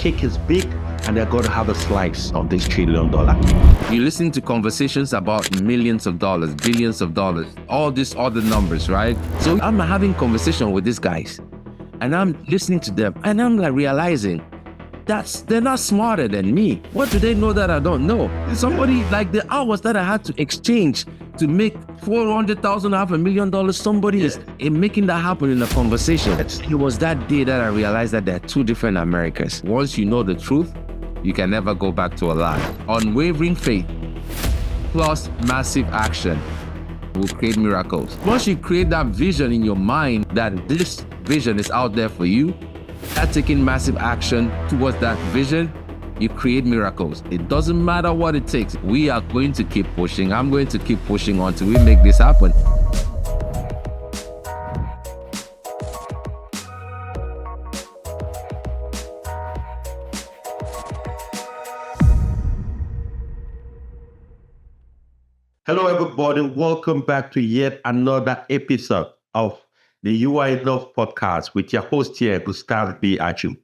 cake is big and they're going to have a slice of this $1 trillion. You listen to conversations about millions of dollars, billions of dollars, all these other numbers, right? So I'm having conversation with these guys and I'm listening to them and I'm like realizing they're not smarter than me. What do they know that I don't know? Somebody like the hours that I had to exchange to make $400,000, $500,000, somebody is making that happen in a conversation. It was that day that I realized that there are two different Americas. Once you know the truth, you can never go back to a lie. Unwavering faith plus massive action will create miracles. Once you create that vision in your mind that this vision is out there for you, start taking massive action towards that vision, you create miracles. It doesn't matter what it takes. We are going to keep pushing. I'm going to keep pushing until we make this happen. Hello, everybody. Welcome back to yet another episode of the You Are Enough podcast with your host here, Gustav B. Achu.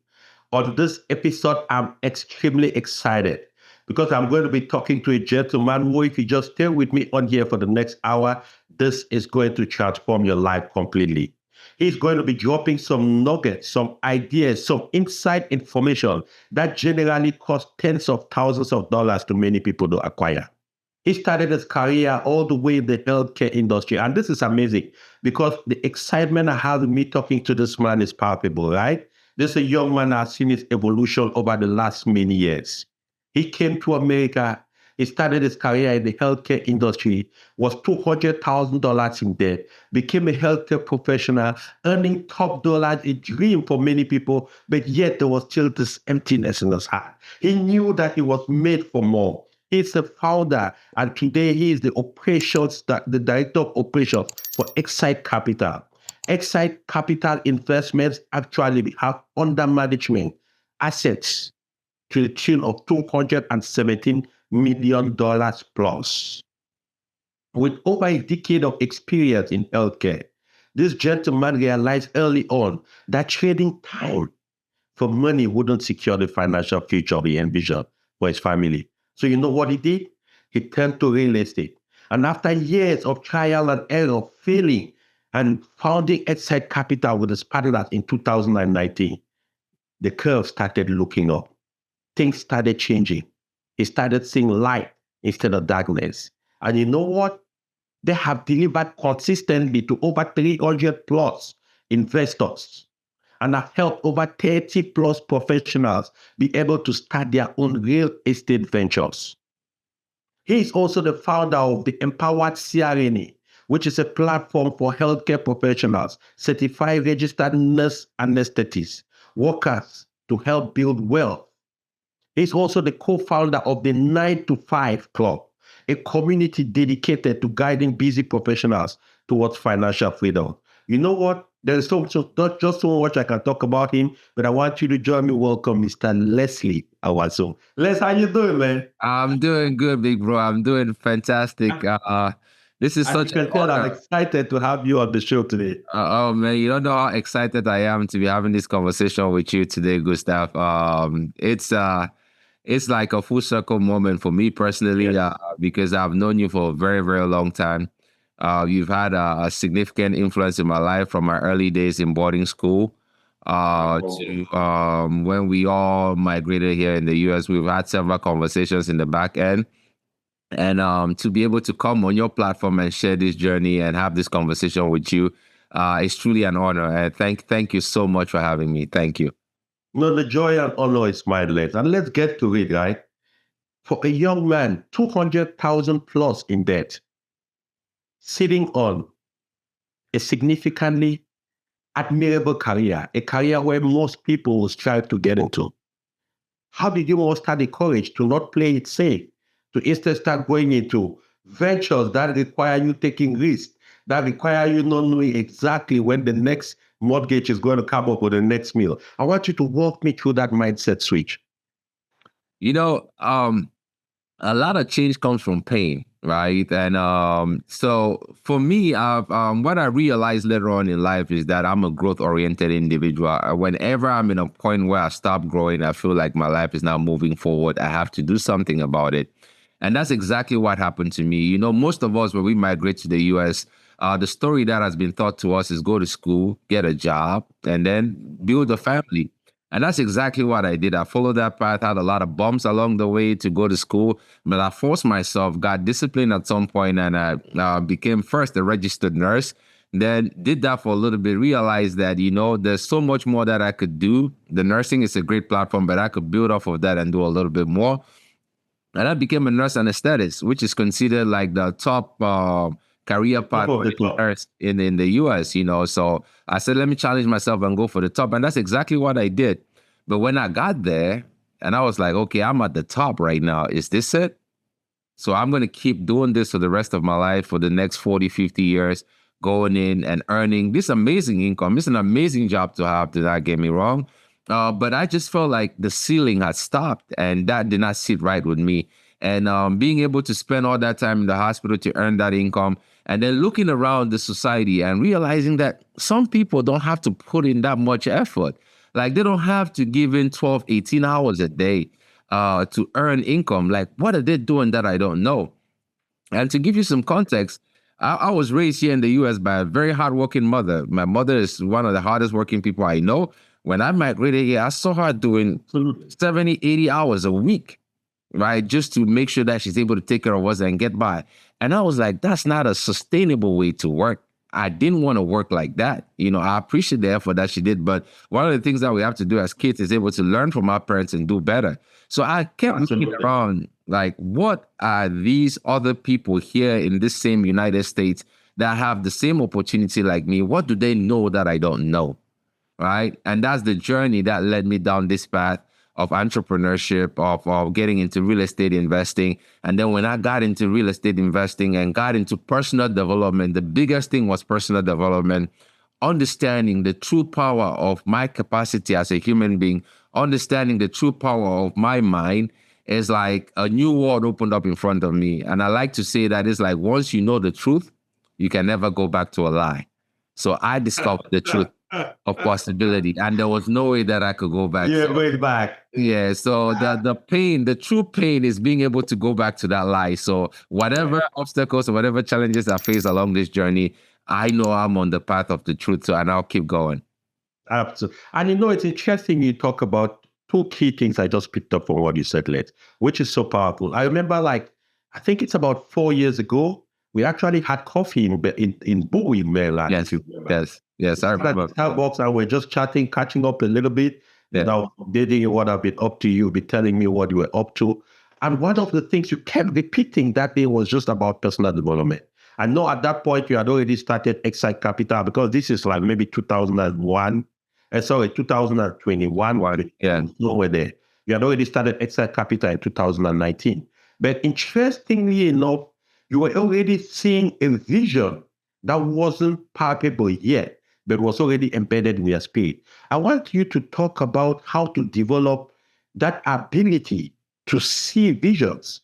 On this episode, I'm extremely excited because I'm going to be talking to a gentleman who, if you just stay with me on here for the next hour, this is going to transform your life completely. He's going to be dropping some nuggets, some ideas, some inside information that generally costs tens of thousands of dollars to many people to acquire. He started his career all the way in the healthcare industry. And this is amazing because the excitement I have in me talking to this man is palpable, right? This is a young man that has seen his evolution over the last many years. He came to America. He started his career in the healthcare industry, was $200,000 in debt, became a healthcare professional, earning top dollars, a dream for many people, but yet there was still this emptiness in his heart. He knew that he was made for more. He's the founder, and today he is the director of operations for Xsite Capital. Xsite Capital investments actually have under management assets to the tune of $217 million plus. With over a decade of experience in healthcare, this gentleman realized early on that trading time for money wouldn't secure the financial future he envisioned for his family. So you know what he did? He turned to real estate. And after years of trial and error, failing, and founding Xsite Capital with his partners in 2019, the curve started looking up. Things started changing. He started seeing light instead of darkness. And you know what? They have delivered consistently to over 300 plus investors and have helped over 30 plus professionals be able to start their own real estate ventures. He is also the founder of the Empowered CRNA, which is a platform for healthcare professionals, certified registered nurse anesthetists, workers to help build wealth. He's also the co-founder of the 9 to 5 Club, a community dedicated to guiding busy professionals towards financial freedom. You know what? There's not just so much I can talk about him, but I want you to join me. Welcome, Mr. Leslie Awasom. Les, how you doing, man? I'm doing good, big bro. I'm doing fantastic. This is such an honor. I'm excited to have you on the show today. Oh man, you don't know how excited I am to be having this conversation with you today, Gustav. It's like a full circle moment for me personally, because I've known you for a very, very long time. You've had a significant influence in my life from my early days in boarding school to when we all migrated here in the US. We've had several conversations in the back end. And to be able to come on your platform and share this journey and have this conversation with you is truly an honor. And thank you so much for having me. Thank you. No, the joy and honor is mine, Les. And let's get to it, right? For a young man, 200,000 plus in debt, sitting on a significantly admirable career, a career where most people will strive to get into. How did you muster the courage to not play it safe, to instead start going into ventures that require you taking risks, that require you not knowing exactly when the next mortgage is going to come up with the next meal? I want you to walk me through that mindset switch. You know, A lot of change comes from pain, right? And so for me, what I realized later on in life is that I'm a growth-oriented individual. Whenever I'm in a point where I stop growing, I feel like my life is now moving forward. I have to do something about it. And that's exactly what happened to me. You know, most of us, when we migrate to the US, the story that has been taught to us is go to school, get a job, and then build a family. And that's exactly what I did. I followed that path, had a lot of bumps along the way to go to school, but I forced myself, got disciplined at some point, and I became first a registered nurse. Then did that for a little bit, realized that, you know, there's so much more that I could do. The nursing is a great platform, but I could build off of that and do a little bit more. And I became a nurse anesthetist, which is considered like the top career path for a nurse in the US, you know. So I said, let me challenge myself and go for the top. And that's exactly what I did. But when I got there, and I was like, okay, I'm at the top right now. Is this it? So I'm going to keep doing this for the rest of my life for the next 40, 50 years, going in and earning this amazing income. It's an amazing job to have, do not get me wrong. But I just felt like the ceiling had stopped, and that did not sit right with me. And being able to spend all that time in the hospital to earn that income, and then looking around the society and realizing that some people don't have to put in that much effort. Like they don't have to give in 12, 18 hours a day to earn income. Like, what are they doing that I don't know? And to give you some context, I was raised here in the US by a very hardworking mother. My mother is one of the hardest working people I know. When I migrated here, I saw her doing 70, 80 hours a week, right? Just to make sure that she's able to take care of us and get by. And I was like, that's not a sustainable way to work. I didn't want to work like that. You know, I appreciate the effort that she did, but one of the things that we have to do as kids is able to learn from our parents and do better. So I kept looking around, like, what are these other people here in this same United States that have the same opportunity like me? What do they know that I don't know? Right? And that's the journey that led me down this path of entrepreneurship, of getting into real estate investing. And then when I got into real estate investing and got into personal development, the biggest thing was personal development, understanding the true power of my capacity as a human being, understanding the true power of my mind is like a new world opened up in front of me. And I like to say that it's like once you know the truth, you can never go back to a lie. So I discovered the truth of possibility, and there was no way that I could go back. Yeah, going back. Yeah, so the pain, the true pain is being able to go back to that lie. So whatever obstacles or whatever challenges I face along this journey, I know I'm on the path of the truth, so and I'll keep going. Absolutely. And you know, it's interesting you talk about two key things I just picked up from what you said, Les, which is so powerful. I remember, like, I think it's about 4 years ago, we actually had coffee in Bowie, Maryland. Yes, I remember. Starbucks, and we're just chatting, catching up a little bit. Yeah. Now, updating you what I've been up to, you be telling me what you were up to. And one of the things you kept repeating that day was just about personal development. I know at that point you had already started Xsite Capital, because this is like maybe 2001. 2021. Yeah. Nowhere there. You had already started Xsite Capital in 2019. But interestingly enough, you were already seeing a vision that wasn't palpable yet, but was already embedded in your spirit. I want you to talk about how to develop that ability to see visions,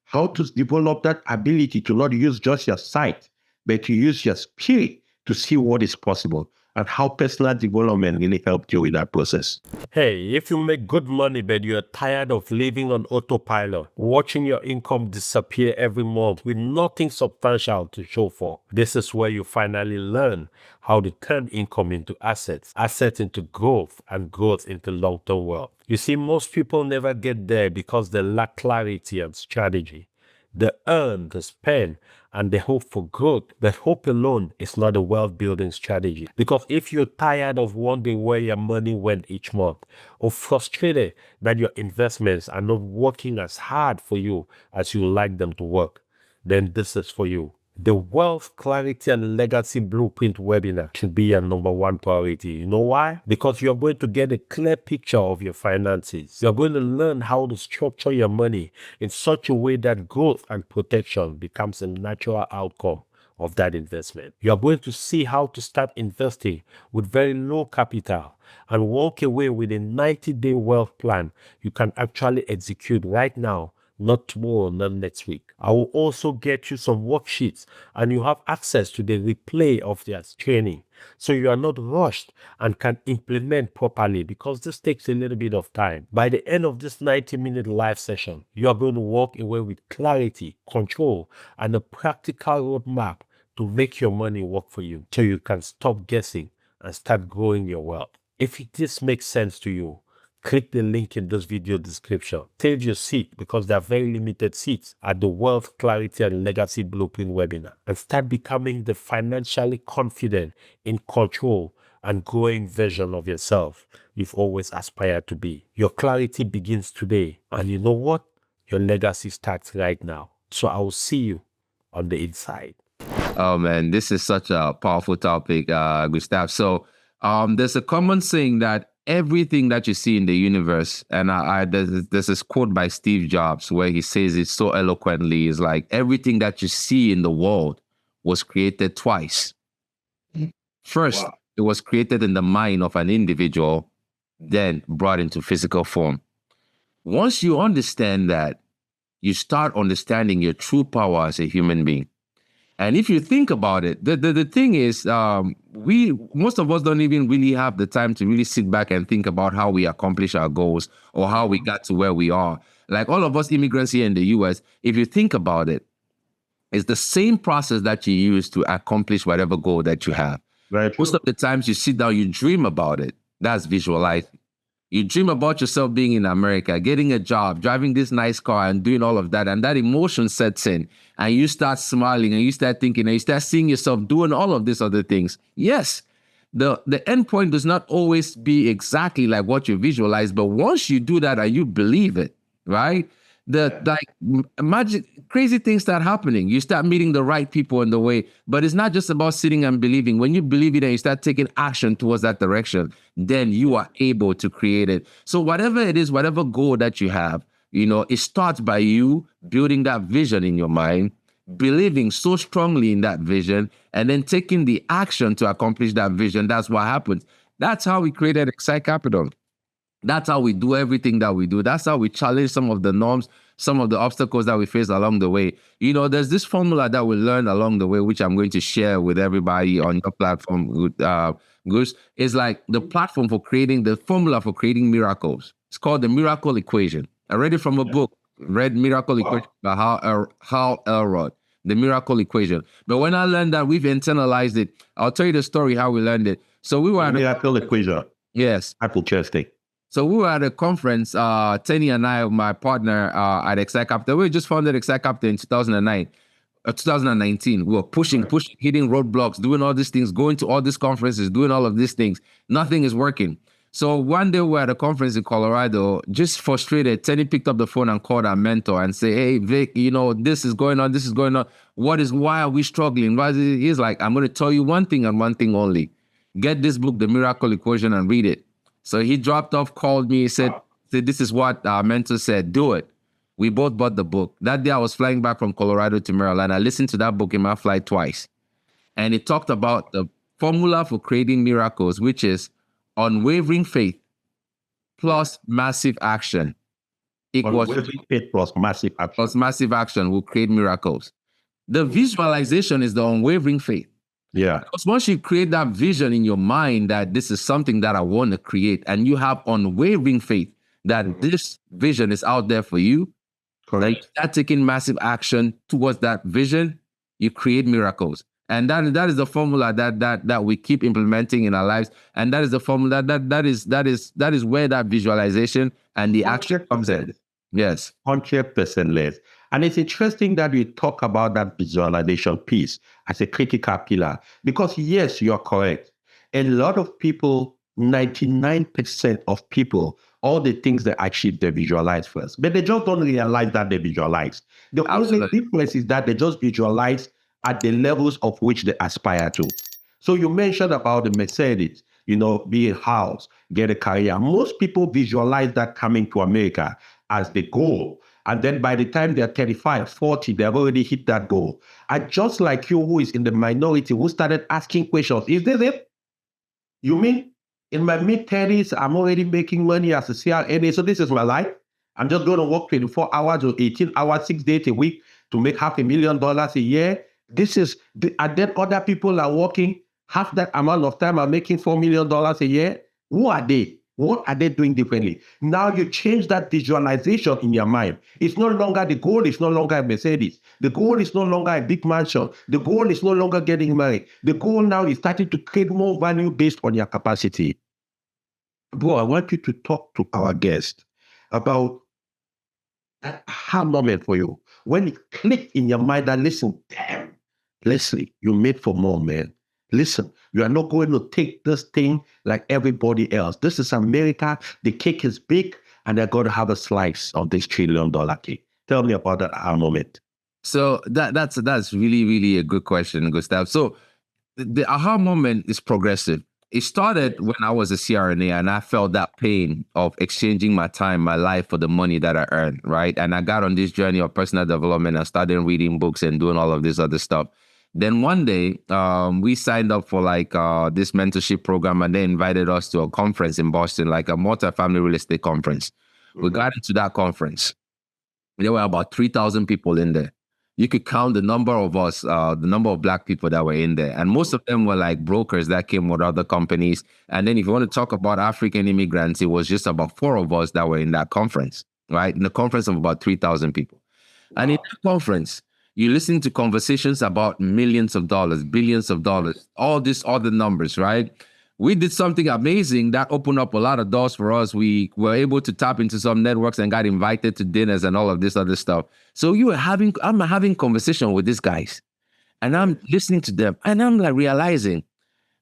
how to develop that ability to not use just your sight, but to use your spirit to see what is possible, and how personal development really helped you in that process. Hey, if you make good money but you're tired of living on autopilot, watching your income disappear every month with nothing substantial to show for, this is where you finally learn how to turn income into assets, assets into growth, and growth into long-term wealth. You see, most people never get there because they lack clarity and strategy. They earn, they spend, and they hope for growth. But hope alone is not a wealth-building strategy. Because if you're tired of wondering where your money went each month, or frustrated that your investments are not working as hard for you as you like them to work, then this is for you. The Wealth, Clarity, and Legacy Blueprint webinar should be your number one priority. You know why? Because you're going to get a clear picture of your finances. You're going to learn how to structure your money in such a way that growth and protection becomes a natural outcome of that investment. You're going to see how to start investing with very low capital and walk away with a 90-day wealth plan you can actually execute right now not tomorrow, not next week. I will also get you some worksheets, and you have access to the replay of their training. So you are not rushed and can implement properly, because this takes a little bit of time. By the end of this 90-minute live session, you are going to walk away with clarity, control, and a practical roadmap to make your money work for you, so you can stop guessing and start growing your wealth. If this makes sense to you, click the link in this video description. Save your seat, because there are very limited seats at the Wealth, Clarity, and Legacy Blueprint webinar, and start becoming the financially confident, in control, and growing version of yourself you've always aspired to be. Your clarity begins today, and you know what? Your legacy starts right now. So I will see you on the inside. Oh man, this is such a powerful topic, Gustav. So there's a common saying that everything that you see in the universe, and there's this quote by Steve Jobs where he says it so eloquently, is like, everything that you see in the world was created twice. First, it was created in the mind of an individual, then brought into physical form. Once you understand that, you start understanding your true power as a human being. And if you think about it, the thing is, most of us don't even really have the time to really sit back and think about how we accomplish our goals or how we got to where we are. Like all of us immigrants here in the US, if you think about it, it's the same process that you use to accomplish whatever goal that you have. Right. Most of the times you sit down, you dream about it. That's visualizing. You dream about yourself being in America, getting a job, driving this nice car, and doing all of that. And that emotion sets in, and you start smiling, and you start thinking, and you start seeing yourself doing all of these other things. Yes, the end point does not always be exactly like what you visualize, but once you do that and you believe it, right? Magic, crazy things start happening. You start meeting the right people in the way, but it's not just about sitting and believing. When you believe it and you start taking action towards that direction, then you are able to create it. So whatever it is, whatever goal that you have, it starts by you building that vision in your mind, believing so strongly in that vision, and then taking the action to accomplish that vision. That's what happens. That's how we created Xsite Capital. That's how we do everything that we do. That's how we challenge some of the norms, some of the obstacles that we face along the way. There's this formula that we learned along the way, which I'm going to share with everybody on your platform, Goose. It's like the formula for creating miracles. It's called the miracle equation. I read it from a book, read Miracle Equation by Hal Elrod, the miracle equation. But when I learned that, we've internalized it. I'll tell you the story how we learned it. So we were at Miracle equation. Yes. Apple Chesty. So we were at a conference, Tenny and I, my partner at Xsite Capital. We just founded Xsite Capital in 2019. We were pushing, hitting roadblocks, doing all these things, going to all these conferences, doing all of these things. Nothing is working. So one day we were at a conference in Colorado, just frustrated. Tenny picked up the phone and called our mentor and said, "Hey, Vic, this is going on. This is going on. Why are we struggling?" He's like, "I'm going to tell you one thing and one thing only. Get this book, The Miracle Equation, and read it." So he dropped off, called me, said, "This is what our mentor said, do it." We both bought the book. That day I was flying back from Colorado to Maryland. I listened to that book in my flight twice. And it talked about the formula for creating miracles, which is unwavering faith plus massive action equals faith plus massive action. Plus massive action will create miracles. The visualization is the unwavering faith. Yeah. Because once you create that vision in your mind that this is something that I want to create, and you have unwavering faith that this vision is out there for you, then you start taking massive action towards that vision, you create miracles. And that is the formula that we keep implementing in our lives. And that is the formula that is where that visualization and the action comes in. Yes. 100% less. And it's interesting that we talk about that visualization piece as a critical pillar, because yes, you're correct. A lot of people, 99% of people, all the things they achieve, they visualize first, but they just don't realize that they visualize. The only difference is that they just visualize at the levels of which they aspire to. So you mentioned about the Mercedes, be a house, get a career. Most people visualize that coming to America as the goal. And then by the time they're 35, 40, they've already hit that goal. And just like you, who is in the minority, who started asking questions, is this it? You mean in my mid-30s, I'm already making money as a CRNA, so this is my life? I'm just going to work 24 hours or 18 hours, 6 days a week to make $500,000 a year. And then other people are working half that amount of time are making $4 million a year. Who are they? What are they doing differently? Now you change that visualization in your mind. It's no longer the goal is no longer a Mercedes. The goal is no longer a big mansion. The goal is no longer getting married. The goal now is starting to create more value based on your capacity. Bro, I want you to talk to our guest about that aha moment for you. When it clicked in your mind that, listen, damn, Leslie, you made for more, man. Listen, you are not going to take this thing like everybody else. This is America. The cake is big, and they're going to have a slice of this $1 trillion cake. Tell me about that aha moment. So that's really, really a good question, Gustav. So the aha moment is progressive. It started when I was a CRNA and I felt that pain of exchanging my time, my life for the money that I earned, right? And I got on this journey of personal development and started reading books and doing all of this other stuff. Then one day, we signed up for this mentorship program, and they invited us to a conference in Boston, like a multi-family real estate conference. Mm-hmm. We got into that conference. There were about 3,000 people in there. You could count the number of us, the number of Black people that were in there. And most of them were like brokers that came with other companies. And then if you want to talk about African immigrants, it was just about 4 of us that were in that conference, right? In the conference of about 3,000 people. Wow. And in that conference, you listen to conversations about millions of dollars, billions of dollars, all these other numbers, right? We did something amazing that opened up a lot of doors for us. We were able to tap into some networks and got invited to dinners and all of this other stuff. So I'm having conversation with these guys, and I'm listening to them, and I'm like realizing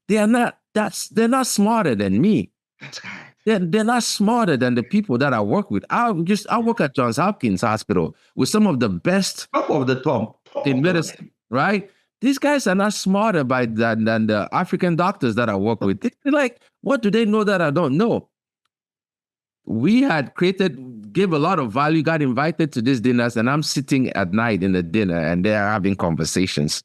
they're not smarter than me. They're not smarter than the people that I work with. I work at Johns Hopkins Hospital with some of the best top of the top in medicine, right? These guys are not smarter than the African doctors that I work with. They're like, what do they know that I don't know? We had gave a lot of value, got invited to these dinners, and I'm sitting at night in the dinner, and they're having conversations.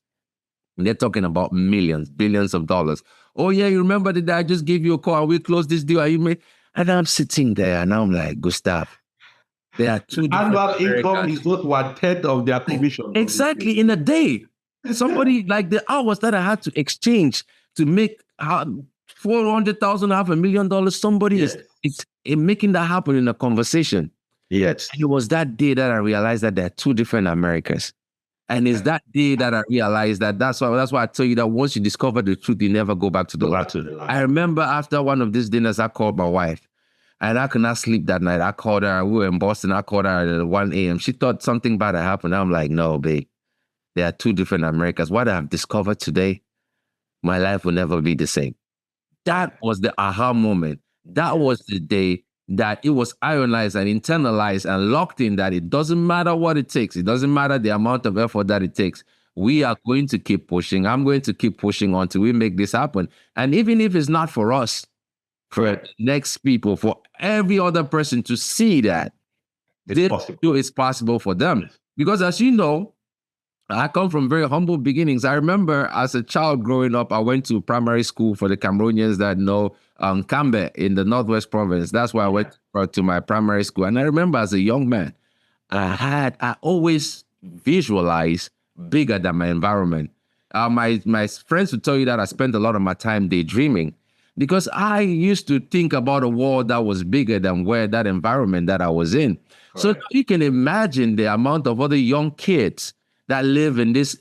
And they're talking about millions, billions of dollars. Oh, yeah, you remember that I just gave you a call and we closed this deal? And I'm sitting there, and I'm like, Gustav, there are 2 different annual income is not 1/10 of their commission. Exactly, in a day. Somebody like the hours that I had to exchange to make $400,000, $500,000. Somebody is making that happen in a conversation. Yes. And it was that day that I realized that there are 2 different Americas. And it's that day that I realized that's why I tell you that once you discover the truth, you never go back to the lie. I remember after one of these dinners, I called my wife, and I could not sleep that night. I called her. We were in Boston. I called her at 1 a.m. She thought something bad had happened. I'm like, no, babe. There are 2 different Americas. What I've discovered today, my life will never be the same. That was the aha moment. That was the day that it was ironized and internalized and locked in that it doesn't matter what it takes. It doesn't matter the amount of effort that it takes. We are going to keep pushing. I'm going to keep pushing until we make this happen. And even if it's not for us, for next people, for every other person to see that it's possible for them. Because as you know, I come from very humble beginnings. I remember as a child growing up, I went to primary school for the Cameroonians that know Kambe in the Northwest Province. That's why I went to my primary school. And I remember as a young man, I always visualize bigger than my environment. My friends would tell you that I spent a lot of my time daydreaming because I used to think about a world that was bigger than where that environment that I was in. Correct. So you can imagine the amount of other young kids that live in these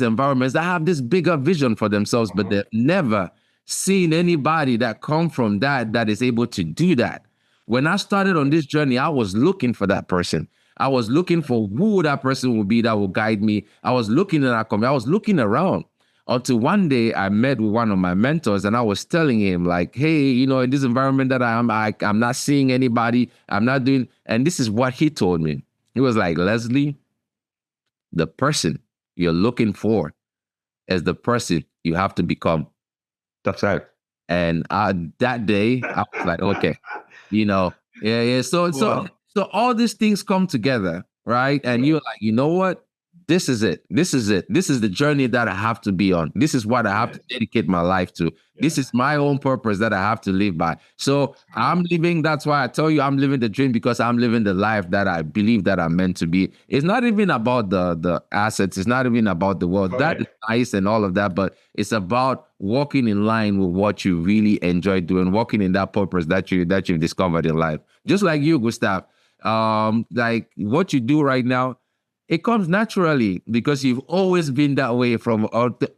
environments that have this bigger vision for themselves, but they've never seen anybody that come from that is able to do that. When I started on this journey, I was looking for that person. I was looking for who that person would be that would guide me. I was looking at that company. I was looking around until one day I met with one of my mentors, and I was telling him like, hey, in this environment that I'm not seeing anybody. I'm not doing, and this is what he told me. He was like, Leslie, the person you're looking for is the person you have to become. That's right. And that day, I was like, okay, So all these things come together, right? And you're like, you know what? this is it. This is it. This is the journey that I have to be on. This is what I have to dedicate my life to. This is my own purpose that I have to live by. So I'm living, that's why I tell you I'm living the dream, because I'm living the life that I believe that I'm meant to be. It's not even about the assets. It's not even about the world. That is nice and all of that, but it's about walking in line with what you really enjoy doing, walking in that purpose that you've discovered in life. Just like you, Gustav, like what you do right now, it comes naturally because you've always been that way from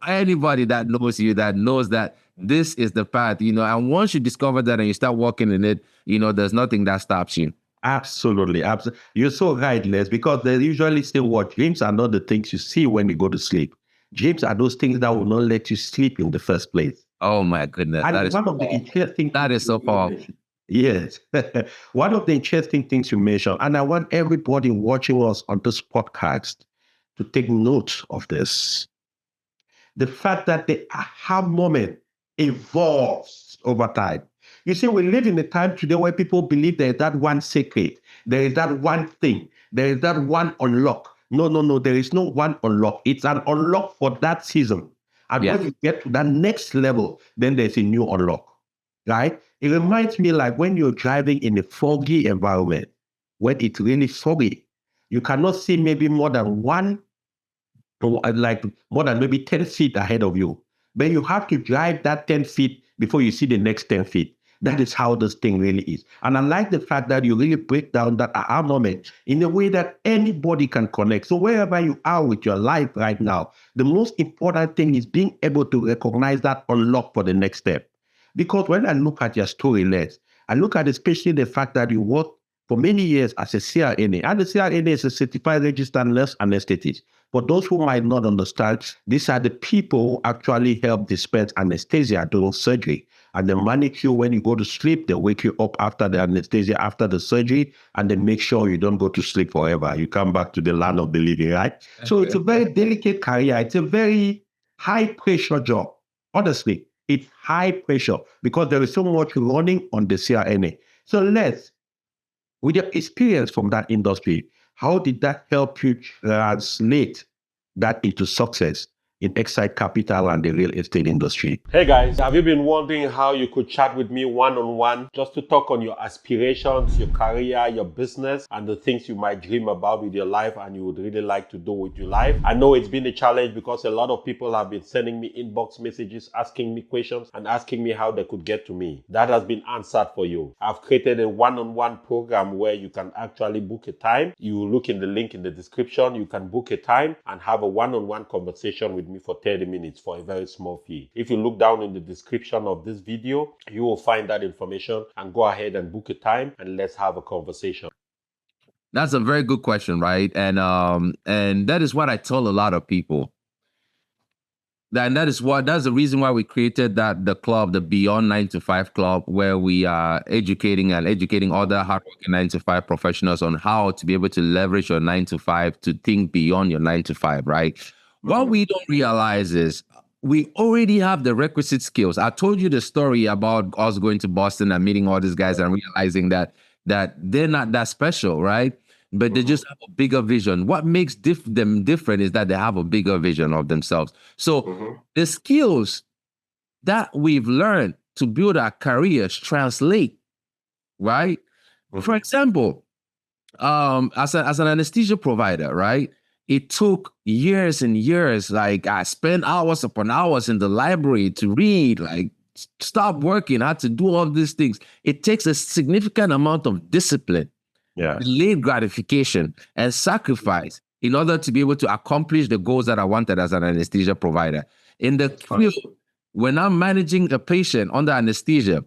anybody that knows you, that knows that this is the path, and once you discover that and you start walking in it, there's nothing that stops you. Absolutely. Absolutely. You're so right, Les, because they usually say what dreams are not the things you see when you go to sleep. Dreams are those things that will not let you sleep in the first place. Oh my goodness. And that is one of the interesting that is so powerful. Yes. One of the interesting things you mentioned, and I want everybody watching us on this podcast to take note of this. The fact that the aha moment evolves over time. You see, we live in a time today where people believe there is that one secret, there is that one thing, there is that one unlock. No, there is no one unlock. It's an unlock for that season. And when you get to that next level, then there's a new unlock, right? It reminds me like when you're driving in a foggy environment, when it's really foggy, you cannot see maybe more than maybe 10 feet ahead of you. But you have to drive that 10 feet before you see the next 10 feet. That is how this thing really is. And I like the fact that you really break down that aha moment in a way that anybody can connect. So wherever you are with your life right now, the most important thing is being able to recognize that unlock for the next step. Because when I look at your story, Les, I look at especially the fact that you worked for many years as a CRNA. And the CRNA is a certified registered nurse anesthetist. For those who might not understand, these are the people who actually help dispense anesthesia during surgery. And they manage you when you go to sleep. They wake you up after the anesthesia, after the surgery, and they make sure you don't go to sleep forever. You come back to the land of the living, right? So it's a very delicate career. It's a very high pressure job. Honestly, it's high pressure because there is so much running on the CRNA. So with your experience from that industry, how did that help you translate that into success in Xsite Capital and the real estate industry? Hey guys, have you been wondering how you could chat with me one-on-one just to talk on your aspirations, your career, your business, and the things you might dream about with your life and you would really like to do with your life? I know it's been a challenge because a lot of people have been sending me inbox messages, asking me questions and asking me how they could get to me. That has been answered for you. I've created a one-on-one program where you can actually book a time. You look in the link in the description. You can book a time and have a one-on-one conversation with me for 30 minutes for a very small fee. If you look down in the description of this video, you will find that information and go ahead and book a time and let's have a conversation. That's a very good question, right? And that is what I tell a lot of people. That's the reason why we created the club, the Beyond 9 to 5 club, where we are educating other hardworking 9 to 5 professionals on how to be able to leverage your 9 to 5 to think beyond your 9 to 5, right? What we don't realize is we already have the requisite skills. I told you the story about us going to Boston and meeting all these guys and realizing that they're not that special, right? But they just have a bigger vision. What makes them different is that they have a bigger vision of themselves. So the skills that we've learned to build our careers translate, right? For example, as an anesthesia provider, right? It took years and years. Like I spent hours upon hours in the library to read, like stop working, I had to do all these things. It takes a significant amount of discipline, delayed gratification, and sacrifice in order to be able to accomplish the goals that I wanted as an anesthesia provider. In the field, when I'm managing a patient under anesthesia,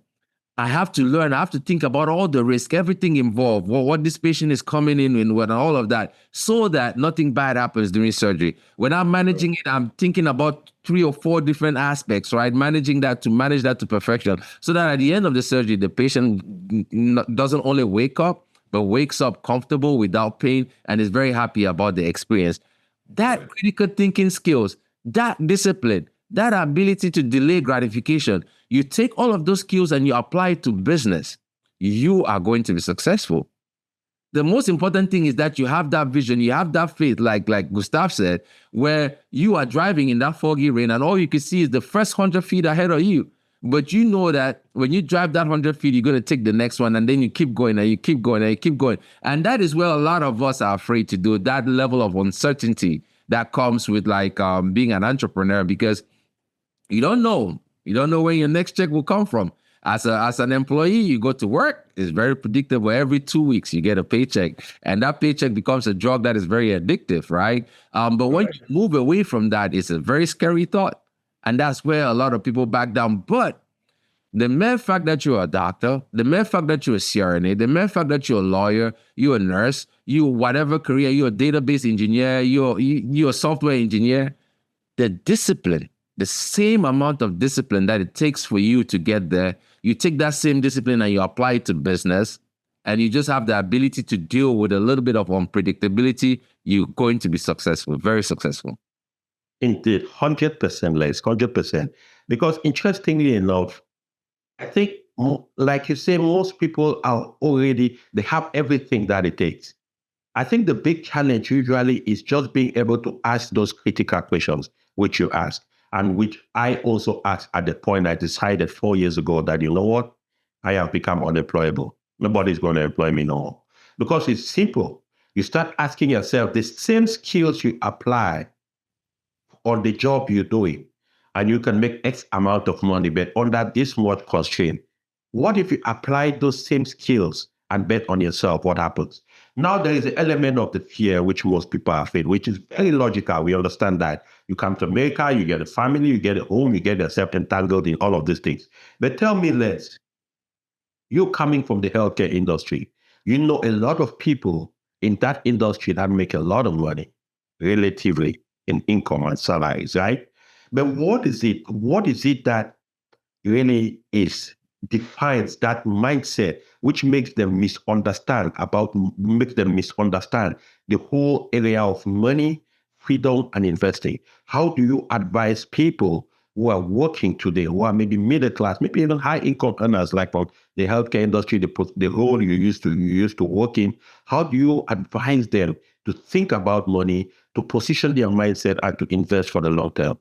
I have to learn, I have to think about all the risk, everything involved, what this patient is coming in with, all of that, so that nothing bad happens during surgery. When I'm managing it, I'm thinking about 3 or 4 different aspects, right? Manage that to perfection, so that at the end of the surgery, the patient doesn't only wake up, but wakes up comfortable without pain and is very happy about the experience. That critical thinking skills, that discipline, that ability to delay gratification, you take all of those skills and you apply it to business, you are going to be successful. The most important thing is that you have that vision, you have that faith, like Gustav said, where you are driving in that foggy rain and all you can see is the first 100 feet ahead of you. But you know that when you drive that 100 feet, you're going to take the next one and then you keep going and you keep going and you keep going. And that is where a lot of us are afraid to do, that level of uncertainty that comes with being an entrepreneur, because you don't know. You don't know where your next check will come from. As an employee, you go to work, it's very predictable. Every 2 weeks, you get a paycheck. And that paycheck becomes a drug that is very addictive, right? But when you move away from that, it's a very scary thought. And that's where a lot of people back down. But the mere fact that you're a doctor, the mere fact that you're a CRNA, the mere fact that you're a lawyer, you're a nurse, you whatever career, you're a database engineer, you're a software engineer, the discipline, the same amount of discipline that it takes for you to get there, you take that same discipline and you apply it to business, and you just have the ability to deal with a little bit of unpredictability, you're going to be successful, very successful. Indeed, 100%, Les, 100%. Because interestingly enough, I think, like you say, most people they have everything that it takes. I think the big challenge usually is just being able to ask those critical questions, which you ask, and which I also asked at the point I decided 4 years ago that, you know what, I have become unemployable. Nobody's going to employ me no more. Because it's simple. You start asking yourself the same skills you apply on the job you're doing, and you can make X amount of money, but under this much constraint. What if you apply those same skills and bet on yourself? What happens? Now there is an element of the fear which most people are afraid, which is very logical. We understand that. You come to America, you get a family, you get a home, you get yourself entangled in all of these things. But tell me, Les, you're coming from the healthcare industry. You know a lot of people in that industry that make a lot of money, relatively, in income and salaries, right? But what is it? What is it that really defines that mindset, which makes them misunderstand the whole area of money, freedom, and investing? How do you advise people who are working today, who are maybe middle class, maybe even high income earners, like from the healthcare industry, the role you used to work in? How do you advise them to think about money, to position their mindset, and to invest for the long term?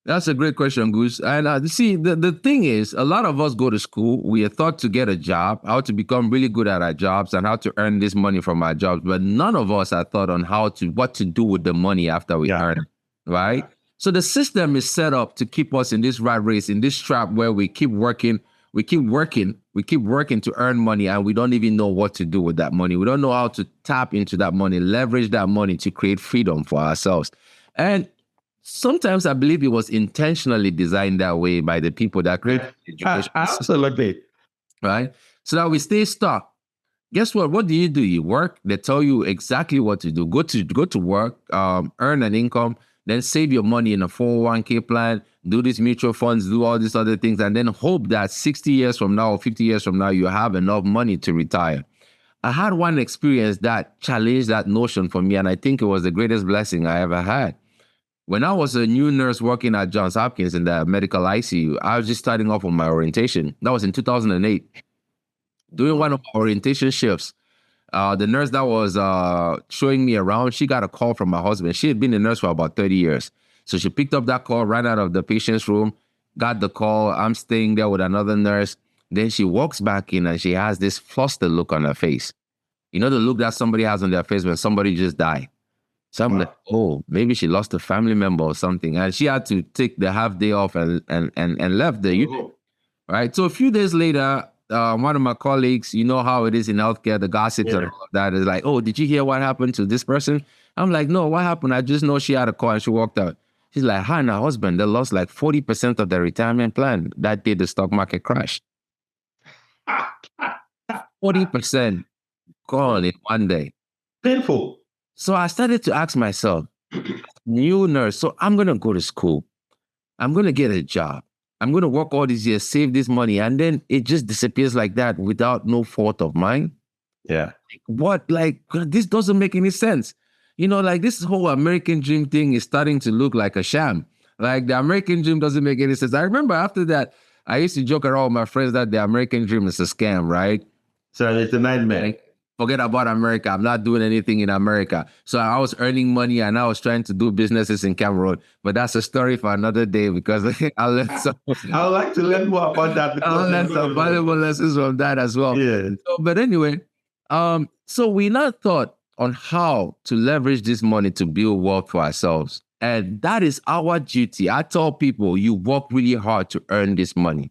That's a great question, Goose. And see, the thing is, a lot of us go to school. We are taught to get a job, how to become really good at our jobs, and how to earn this money from our jobs. But none of us are taught on what to do with the money after we earn it, right? So the system is set up to keep us in this rat race, in this trap where we keep working to earn money, and we don't even know what to do with that money. We don't know how to tap into that money, leverage that money to create freedom for ourselves. And sometimes I believe it was intentionally designed that way by the people that created education. Absolutely. Right? So that we stay stuck. Guess what? What do? You work. They tell you exactly what to do. Go to work, earn an income, then save your money in a 401k plan, do these mutual funds, do all these other things, and then hope that 60 years from now or 50 years from now, you have enough money to retire. I had one experience that challenged that notion for me, and I think it was the greatest blessing I ever had. When I was a new nurse working at Johns Hopkins in the medical ICU, I was just starting off on my orientation. That was in 2008. During one of my orientation shifts, the nurse that was showing me around, she got a call from my husband. She had been a nurse for about 30 years. So she picked up that call, ran out of the patient's room, got the call. I'm staying there with another nurse. Then she walks back in and she has this flustered look on her face. You know the look that somebody has on their face when somebody just died? So I'm like, oh, maybe she lost a family member or something. And she had to take the half day off and left the unit. Right? So a few days later, one of my colleagues, you know how it is in healthcare, the gossips and all of that is like, oh, did you hear what happened to this person? I'm like, no, what happened? I just know she had a call and she walked out. She's like, her and her husband, they lost like 40% of their retirement plan that day the stock market crashed. 40% gone in one day. Painful. So I started to ask myself, new nurse, so I'm going to go to school. I'm going to get a job. I'm going to work all these years, save this money, and then it just disappears like that without no fault of mine. Yeah. What? Like, this doesn't make any sense. You know, like this whole American dream thing is starting to look like a sham. Like the American dream doesn't make any sense. I remember after that, I used to joke around with my friends that the American dream is a scam, right? So it's a nightmare. Forget about America. I'm not doing anything in America. So I was earning money and I was trying to do businesses in Cameroon. But that's a story for another day because I learned some, I would like to learn more about that I because learned some valuable lessons from that as well. yeah. So, but anyway, so we now thought on how to leverage this money to build wealth for ourselves. And that is our duty. I tell people, you work really hard to earn this money.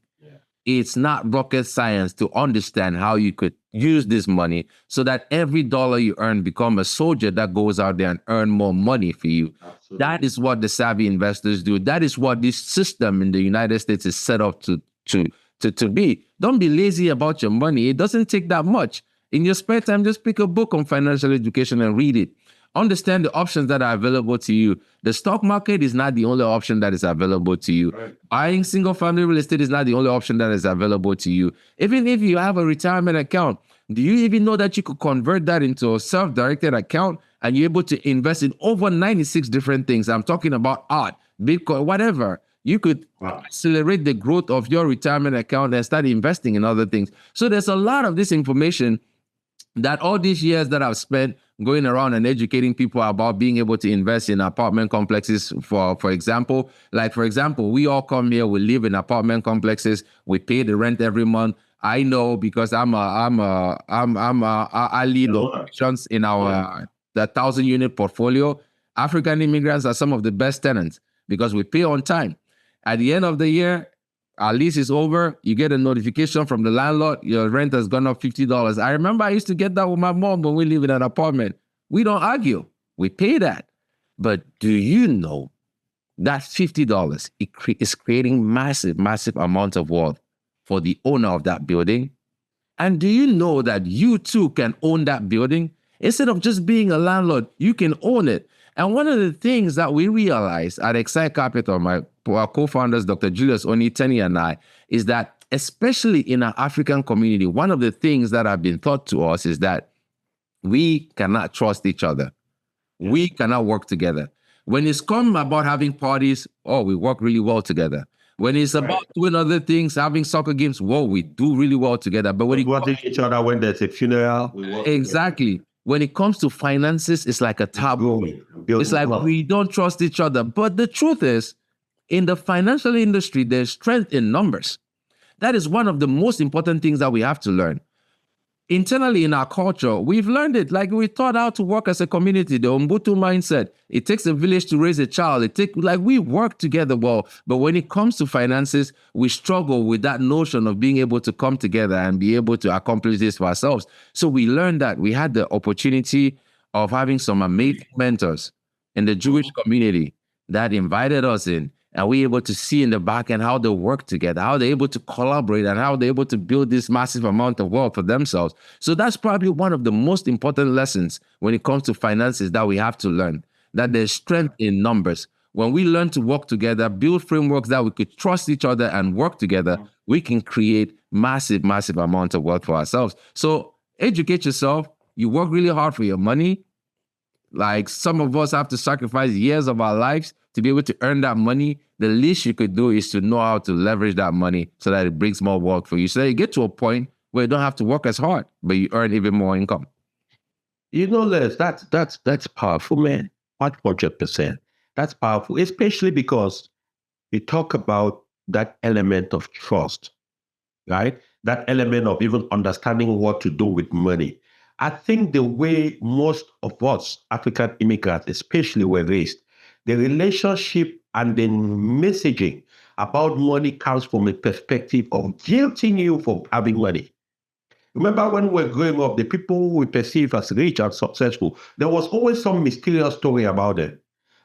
It's not rocket science to understand how you could use this money so that every dollar you earn become a soldier that goes out there and earn more money for you. Absolutely. That is what the savvy investors do. That is what this system in the United States is set up to be. Don't be lazy about your money. It doesn't take that much. In your spare time, just pick a book on financial education and read it. Understand the options that are available to you. The stock market is not the only option that is available to you. Right. Buying single-family real estate is not the only option that is available to you. Even if you have a retirement account, do you even know that you could convert that into a self-directed account and you're able to invest in over 96 different things? I'm talking about art, Bitcoin, whatever. You could accelerate the growth of your retirement account and start investing in other things. So there's a lot of this information that all these years that I've spent going around and educating people about being able to invest in apartment complexes, for example, we all come here, we live in apartment complexes, we pay the rent every month. I know because I lead operations in our the 1,000-unit portfolio. African immigrants are some of the best tenants because we pay on time. At the end of the year, our lease is over. You get a notification from the landlord. Your rent has gone up $50. I remember I used to get that with my mom when we live in an apartment. We don't argue. We pay that. But do you know that $50 is creating massive, massive amount of wealth for the owner of that building? And do you know that you too can own that building? Instead of just being a landlord, you can own it. And one of the things that we realized at Xsite Capital, our co-founders, Dr. Julius Oniteni and I, is that especially in our African community, one of the things that have been taught to us is that we cannot trust each other. We cannot work together. When it's come about having parties, we work really well together. When it's about doing other things, having soccer games, we do really well together. But when we watch each other when there's a funeral, exactly. When it comes to finances, it's like a taboo. It's like we don't trust each other. But the truth is, in the financial industry, there's strength in numbers. That is one of the most important things that we have to learn. Internally in our culture, we've learned it. Like we taught how to work as a community, the Ubuntu mindset. It takes a village to raise a child. We work together well. But when it comes to finances, we struggle with that notion of being able to come together and be able to accomplish this for ourselves. So we learned that. We had the opportunity of having some amazing mentors in the Jewish community that invited us in. And we're able to see in the back end how they work together, how they're able to collaborate, and how they're able to build this massive amount of wealth for themselves. So that's probably one of the most important lessons when it comes to finances that we have to learn, that there's strength in numbers. When we learn to work together, build frameworks that we could trust each other and work together, we can create massive, massive amounts of wealth for ourselves. So educate yourself. You work really hard for your money. Like some of us have to sacrifice years of our lives to be able to earn that money. The least you could do is to know how to leverage that money so that it brings more wealth for you. So that you get to a point where you don't have to work as hard, but you earn even more income. You know, Les, that's powerful, man. 100%. That's powerful, especially because we talk about that element of trust, right? That element of even understanding what to do with money. I think the way most of us African immigrants, especially, were raised, the relationship and the messaging about money comes from a perspective of guilting you for having money. Remember when we were growing up, the people who we perceive as rich and successful, there was always some mysterious story about them.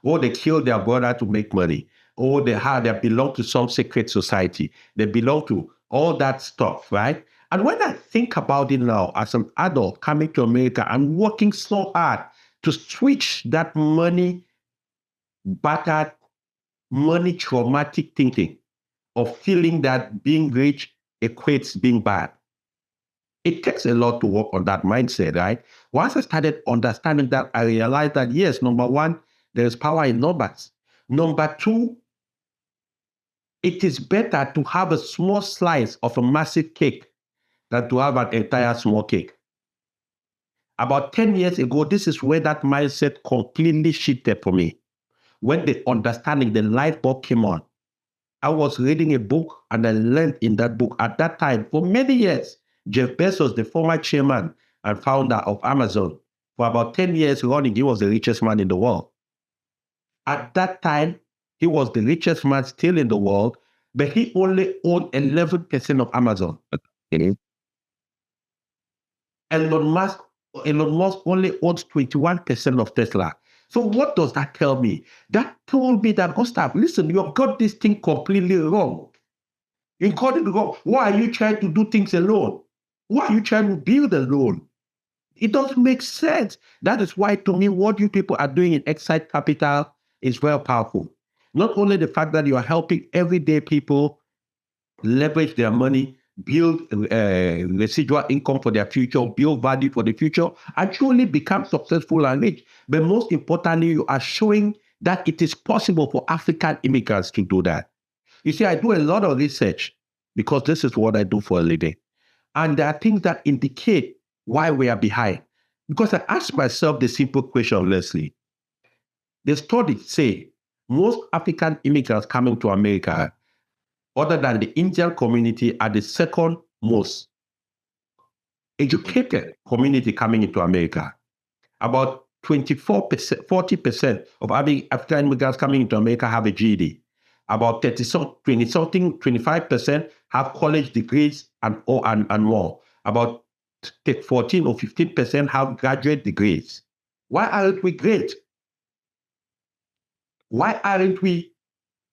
Oh, they killed their brother to make money. Oh, they belong to some secret society. They belong to all that stuff, right? And when I think about it now, as an adult coming to America and working so hard to switch that money battered, money traumatic thinking of feeling that being rich equates being bad. It takes a lot to work on that mindset, right? Once I started understanding that, I realized that, yes, number one, there is power in numbers. Number two, it is better to have a small slice of a massive cake than to have an entire small cake. About 10 years ago, this is where that mindset completely shifted for me. When the understanding, the light bulb came on. I was reading a book and I learned in that book at that time for many years. Jeff Bezos, the former chairman and founder of Amazon, for about 10 years running, he was the richest man in the world. At that time, he was the richest man still in the world, but he only owned 11% of Amazon. Okay. Elon Musk only owns 21% of Tesla. So what does that tell me? That told me that, Gustav, listen, you have got this thing completely wrong. You got it wrong. Why are you trying to do things alone? Why are you trying to build alone? It doesn't make sense. That is why, to me, what you people are doing in Xsite Capital is very powerful. Not only the fact that you are helping everyday people leverage their money, build residual income for their future, build value for the future, and truly become successful and rich. But most importantly, you are showing that it is possible for African immigrants to do that. You see, I do a lot of research because this is what I do for a living. And there are things that indicate why we are behind. Because I ask myself the simple question, Leslie. The studies say most African immigrants coming to America, other than the Indian community, are the second most educated community coming into America. About 24%, 40% of African immigrants coming into America have a GED. About 20-something, 25% have college degrees and more. About 14 or 15% have graduate degrees. Why aren't we great? Why aren't we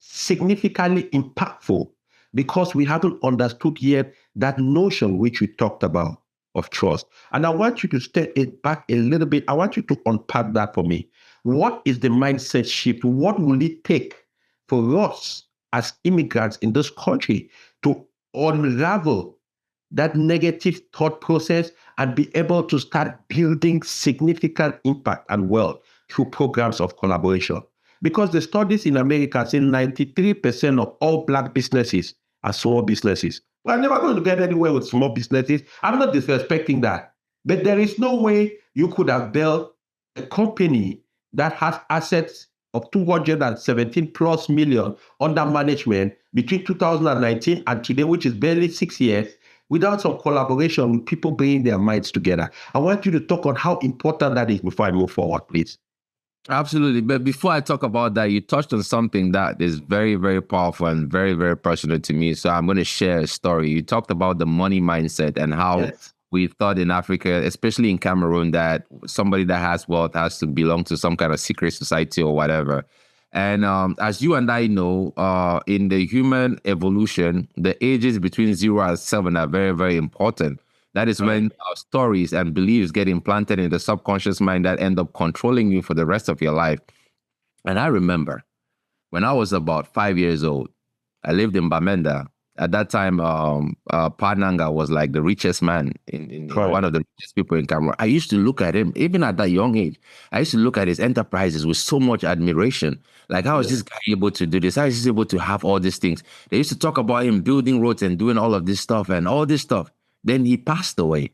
significantly impactful? Because we haven't understood yet that notion which we talked about of trust. And I want you to step it back a little bit. I want you to unpack that for me. What is the mindset shift? What will it take for us as immigrants in this country to unravel that negative thought process and be able to start building significant impact and wealth through programs of collaboration? Because the studies in America say 93% of all Black businesses are small businesses. We're never going to get anywhere with small businesses. I'm not disrespecting that. But there is no way you could have built a company that has assets of 217 plus million under management between 2019 and today, which is barely 6 years, without some collaboration with people bringing their minds together. I want you to talk on how important that is before I move forward, please. Absolutely. But before I talk about that, you touched on something that is very, very powerful and very, very personal to me. So I'm going to share a story. You talked about the money mindset and how we thought in Africa, especially in Cameroon, that somebody that has wealth has to belong to some kind of secret society or whatever. And as you and I know, in the human evolution, the ages between 0 and 7 are very, very important. That is when our stories and beliefs get implanted in the subconscious mind that end up controlling you for the rest of your life. And I remember when I was about 5 years old, I lived in Bamenda. At that time, Pananga was like the richest man, in one of the richest people in Cameroon. I used to look at him, even at that young age, I used to look at his enterprises with so much admiration. Like, how is this guy able to do this? How is he able to have all these things? They used to talk about him building roads and doing all of this stuff and all this stuff. Then he passed away.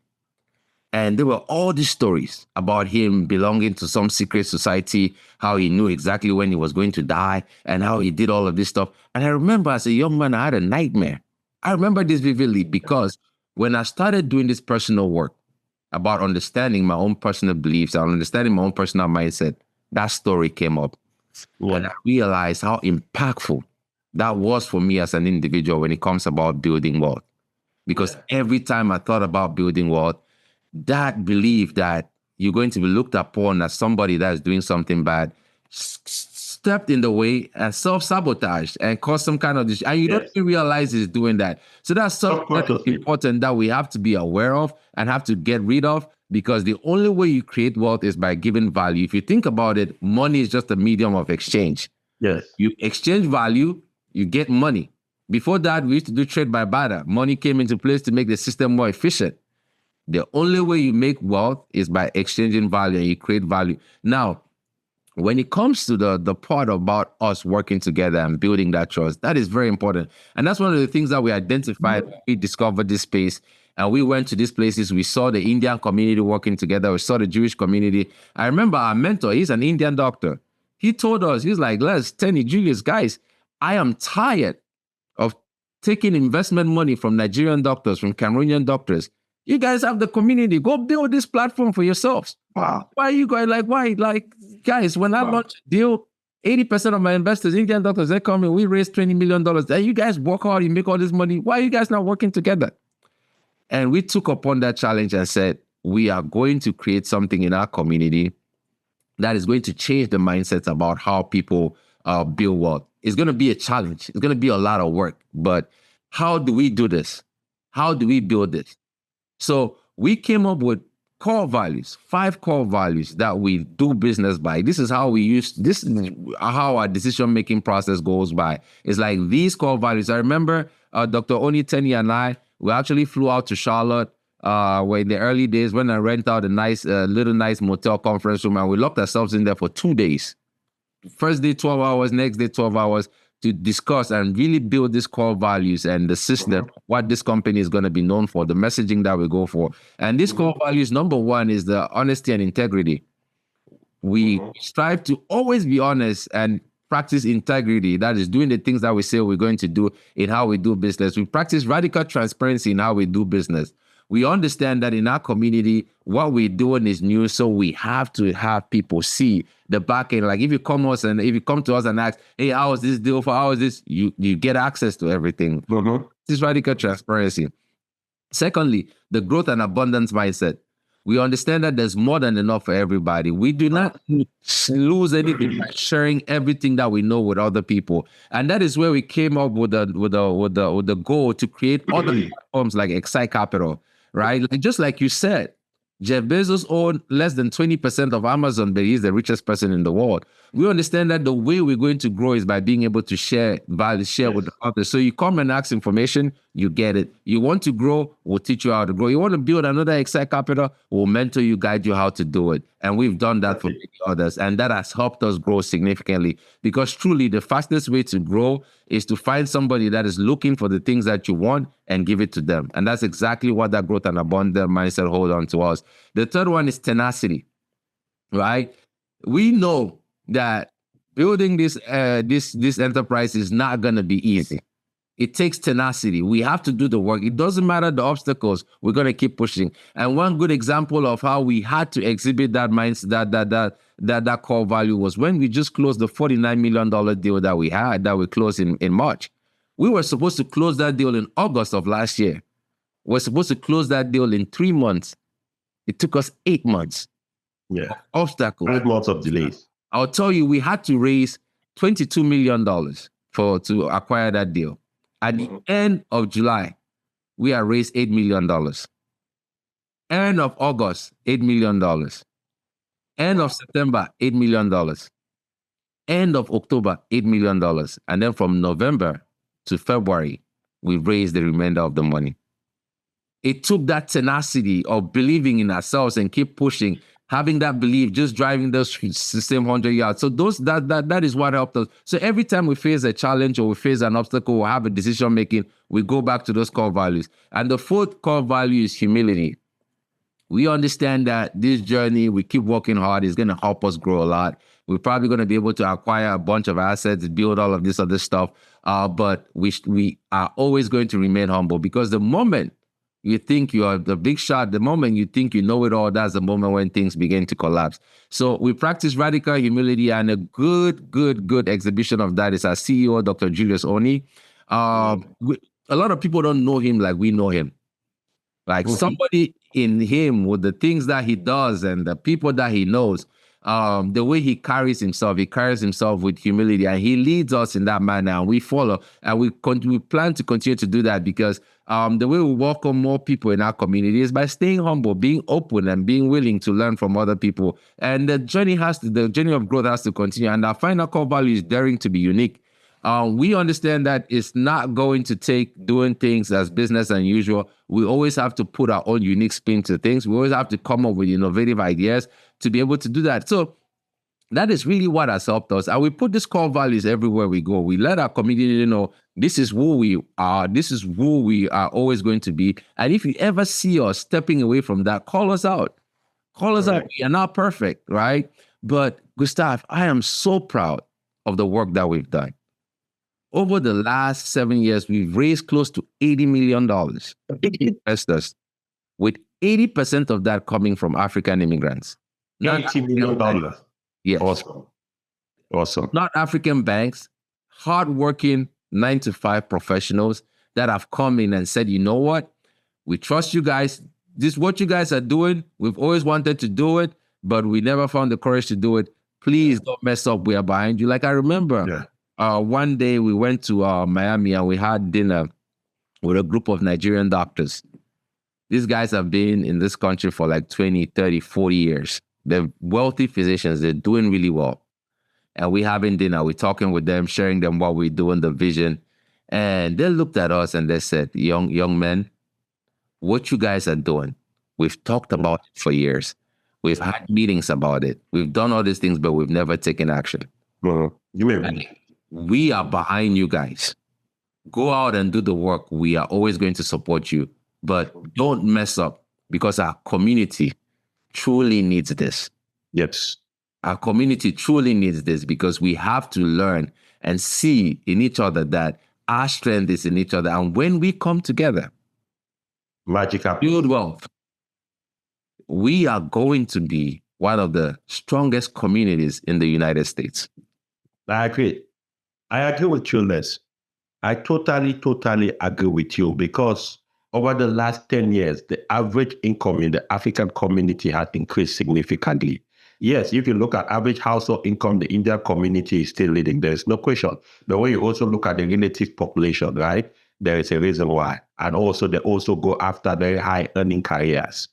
And there were all these stories about him belonging to some secret society, how he knew exactly when he was going to die, and how he did all of this stuff. And I remember as a young man, I had a nightmare. I remember this vividly because when I started doing this personal work about understanding my own personal beliefs and understanding my own personal mindset, that story came up. And I realized how impactful that was for me as an individual when it comes about building wealth. Because every time I thought about building wealth, that belief that you're going to be looked upon as somebody that's doing something bad stepped in the way and self-sabotaged and caused some kind of and you don't even realize he's doing that. So that's something important that we have to be aware of and have to get rid of, because the only way you create wealth is by giving value. If you think about it, money is just a medium of exchange. Yes. You exchange value, you get money. Before that, we used to do trade by barter. Money came into place to make the system more efficient. The only way you make wealth is by exchanging value, and you create value. Now, when it comes to the part about us working together and building that trust, that is very important. And that's one of the things that we identified when we discovered this space. And we went to these places. We saw the Indian community working together. We saw the Jewish community. I remember our mentor, he's an Indian doctor. He told us, he's like, Les, Tenny, Julius, guys, I am tired of taking investment money from Nigerian doctors, from Cameroonian doctors. You guys have the community. Go build this platform for yourselves. Wow. Why are you guys like, why? Like, guys, when I launch a deal, 80% of my investors, Indian doctors, they come in, we raise $20 million. And you guys work hard, you make all this money. Why are you guys not working together? And we took upon that challenge and said, we are going to create something in our community that is going to change the mindsets about how people build wealth. It's going to be a challenge. It's going to be a lot of work. But how do we do this? How do we build this? So we came up with core values, 5 core values that we do business by. This is how how our decision-making process goes by. It's like these core values. I remember Dr. Oni Tenny and I, we actually flew out to Charlotte where in the early days when I rent out a nice, little nice motel conference room, and we locked ourselves in there for 2 days. First day, 12 hours, next day, 12 hours to discuss and really build these core values and the system, what this company is going to be known for, the messaging that we go for. And these core values, number 1 is the honesty and integrity. We strive to always be honest and practice integrity. That is doing the things that we say we're going to do in how we do business. We practice radical transparency in how we do business. We understand that in our community, what we're doing is new, so we have to have people see the back end. Like if you come to us and ask, hey, how is this deal for? How is this? You get access to everything. This is radical transparency. Secondly, the growth and abundance mindset. We understand that there's more than enough for everybody. We do not lose anything by sharing everything that we know with other people. And that is where we came up with the goal to create other platforms like Xsite Capital, right? Just like you said, Jeff Bezos owned less than 20% of Amazon, but he's the richest person in the world. We understand that the way we're going to grow is by being able to share value, share with others. So you come and ask information, you get it. You want to grow, we'll teach you how to grow. You want to build another Xsite Capital, we'll mentor you, guide you how to do it. And we've done that for many others. And that has helped us grow significantly, because truly the fastest way to grow is to find somebody that is looking for the things that you want and give it to them. And that's exactly what that growth and abundant mindset hold on to us. The third one is tenacity, right? We know that building this enterprise is not going to be easy. It takes tenacity. We have to do the work. It doesn't matter the obstacles. We're going to keep pushing. And one good example of how we had to exhibit that mindset, that core value, was when we just closed the $49 million deal that we closed in March. We were supposed to close that deal in August of last year. We're supposed to close that deal in 3 months. It took us 8 months. Yeah. Obstacles. 8 months of delays. I'll tell you, we had to raise $22 million to acquire that deal. At the end of July, we had raised $8 million. End of August, $8 million. End of September, $8 million. End of October, $8 million. And then from November to February, we raised the remainder of the money. It took that tenacity of believing in ourselves and keep pushing, having that belief, just driving those same 100 yards. So that is what helped us. So every time we face a challenge or we face an obstacle or have a decision making, we go back to those core values. And the fourth core value is humility. We understand that this journey, we keep working hard, is going to help us grow a lot. We're probably going to be able to acquire a bunch of assets, build all of this other stuff. But we are always going to remain humble, because the moment you think you are the big shot, the moment you think you know it all, that's the moment when things begin to collapse. So we practice radical humility, and a good exhibition of that is our CEO, Dr. Julius Oni. A lot of people don't know him like we know him. Like somebody in him, with the things that he does and the people that he knows, the way he carries himself with humility, and he leads us in that manner, and we follow, and we plan to continue to do that, because the way we welcome more people in our community is by staying humble, being open, and being willing to learn from other people. And the journey of growth has to continue. And our final core value is daring to be unique. We understand that it's not going to take doing things as business as usual. We always have to put our own unique spin to things. We always have to come up with innovative ideas to be able to do that. So That is really what has helped us. And we put these core values everywhere we go. We let our community know this is who we are. This is who we are always going to be. And if you ever see us stepping away from that, call us out. Call us out. We are not perfect, right? But Gustav, I am so proud of the work that we've done. Over the last 7 years, we've raised close to $80 million investors, with 80% of that coming from African immigrants. $80 million. Yes. Awesome. Not African banks, hardworking 9-to-5 professionals that have come in and said, you know what? We trust you guys. This is what you guys are doing. We've always wanted to do it, but we never found the courage to do it. Please don't mess up. We are behind you. Like I remember one day we went to Miami and we had dinner with a group of Nigerian doctors. These guys have been in this country for like 20, 30, 40 years. They're wealthy physicians. They're doing really well. And we having dinner. We're talking with them, sharing them what we're doing, the vision. And they looked at us and they said, young men, what you guys are doing, we've talked about it for years. We've had meetings about it. We've done all these things, but we've never taken action. We are behind you guys. Go out and do the work. We are always going to support you. But don't mess up, because our community truly needs this. Yes. Our community truly needs this, because we have to learn and see in each other that our strength is in each other. And when we come together, magic happens. Build wealth, we are going to be one of the strongest communities in the United States. I agree. I agree with you, Les. I totally agree with you, because over the last 10 years, the average income in the African community has increased significantly. Yes, if you look at average household income, the Indian community is still leading. There's no question. But when you also look at the relative population, right, there is a reason why. And also, they also go after very high earning careers.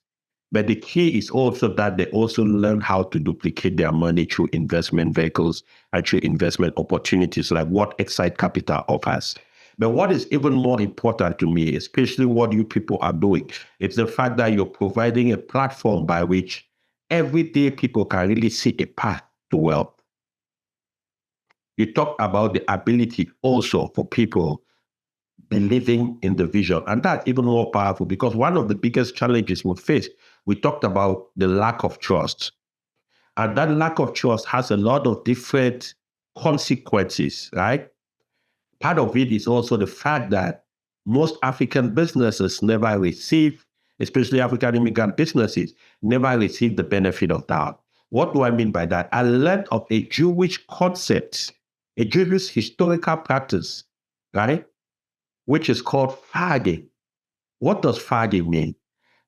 But the key is also that they also learn how to duplicate their money through investment vehicles and through investment opportunities like what Xsite Capital offers. But what is even more important to me, especially what you people are doing, it's the fact that you're providing a platform by which everyday people can really see a path to wealth. You talk about the ability also for people believing in the vision. And that's even more powerful, because one of the biggest challenges we face, we talked about the lack of trust. And that lack of trust has a lot of different consequences, right? Part of it is also the fact that most African businesses never receive, especially African immigrant businesses, never receive the benefit of doubt. What do I mean by that? I learned of a Jewish concept, a Jewish historical practice, right? Which is called farging. What does farging mean?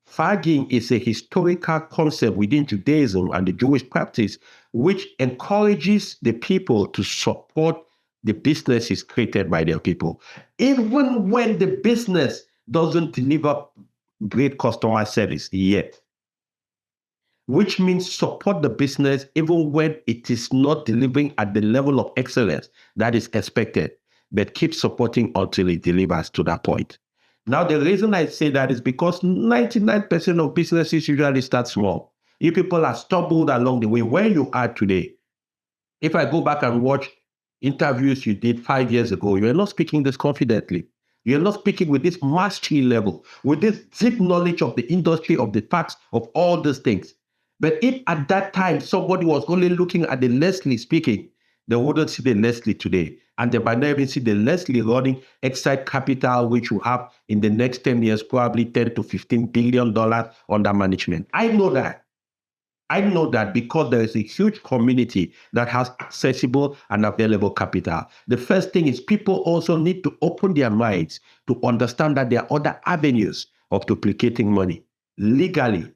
Farging is a historical concept within Judaism and the Jewish practice, which encourages the people to support the businesses created by their people, even when the business doesn't deliver great customer service yet. Which means support the business even when it is not delivering at the level of excellence that is expected, but keep supporting until it delivers to that point. Now, the reason I say that is because 99% of businesses usually start small. You people are stumbled along the way where you are today. If I go back and watch interviews you did 5 years ago, you're not speaking this confidently. You're not speaking with this mastery level, with this deep knowledge of the industry, of the facts, of all these things. But if at that time somebody was only looking at the Leslie speaking, they wouldn't see the Leslie today. And they might not even see the Leslie running Xsite Capital, which will have in the next 10 years, probably $10 to $15 billion under management. I know that. I know that because there is a huge community that has accessible and available capital. The first thing is people also need to open their minds to understand that there are other avenues of duplicating money legally,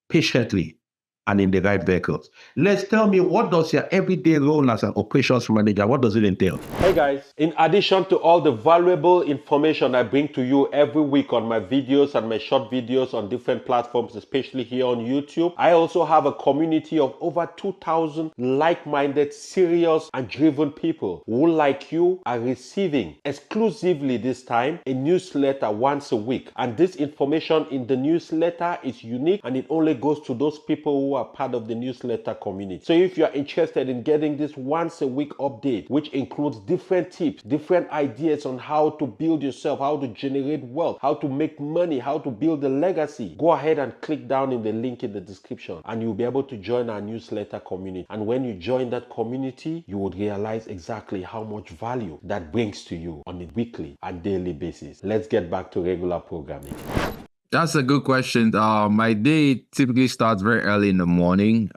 patiently, and in the right vehicles. Let's tell me, what does your everyday role as an operations manager, what does it entail? Hey guys, in addition to all the valuable information I bring to you every week on my videos and my short videos on different platforms, especially here on YouTube, I also have a community of over 2,000 like-minded, serious and driven people who, like you, are receiving exclusively this time a newsletter once a week. And this information in the newsletter is unique, and it only goes to those people who who are part of the newsletter community. So if you are interested in getting this once a week update, which includes different tips, different ideas on how to build yourself, how to generate wealth, how to make money, how to build a legacy, go ahead and click down in the link in the description and you'll be able to join our newsletter community. And when you join that community, you would realize exactly how much value that brings to you on a weekly and daily basis. Let's get back to regular programming. That's a good question. My day typically starts very early in the morning.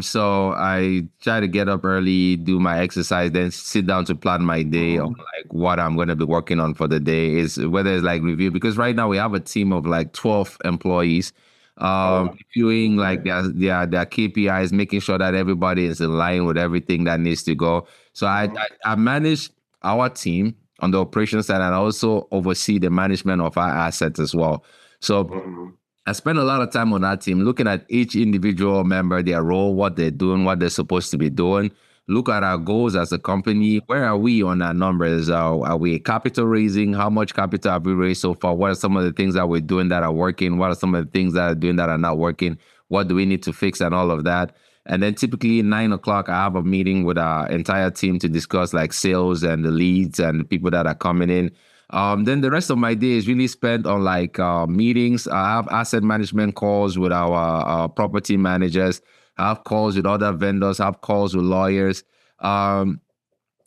So I try to get up early, do my exercise, then sit down to plan my day of like what I'm going to be working on for the day, is whether it's like review, because right now we have a team of like 12 employees, reviewing like their KPIs, making sure that everybody is in line with everything that needs to go. So I manage our team on the operations side and also oversee the management of our assets as well. So I spend a lot of time on that team, looking at each individual member, their role, what they're doing, what they're supposed to be doing. Look at our goals as a company. Where are we on our numbers? Are we capital raising? How much capital have we raised so far? What are some of the things that we're doing that are working? What are some of the things that are doing that are not working? What do we need to fix and all of that? And then typically 9 o'clock, I have a meeting with our entire team to discuss like sales and the leads and the people that are coming in. Then the rest of my day is really spent on like meetings. I have asset management calls with our property managers. I have calls with other vendors. I have calls with lawyers.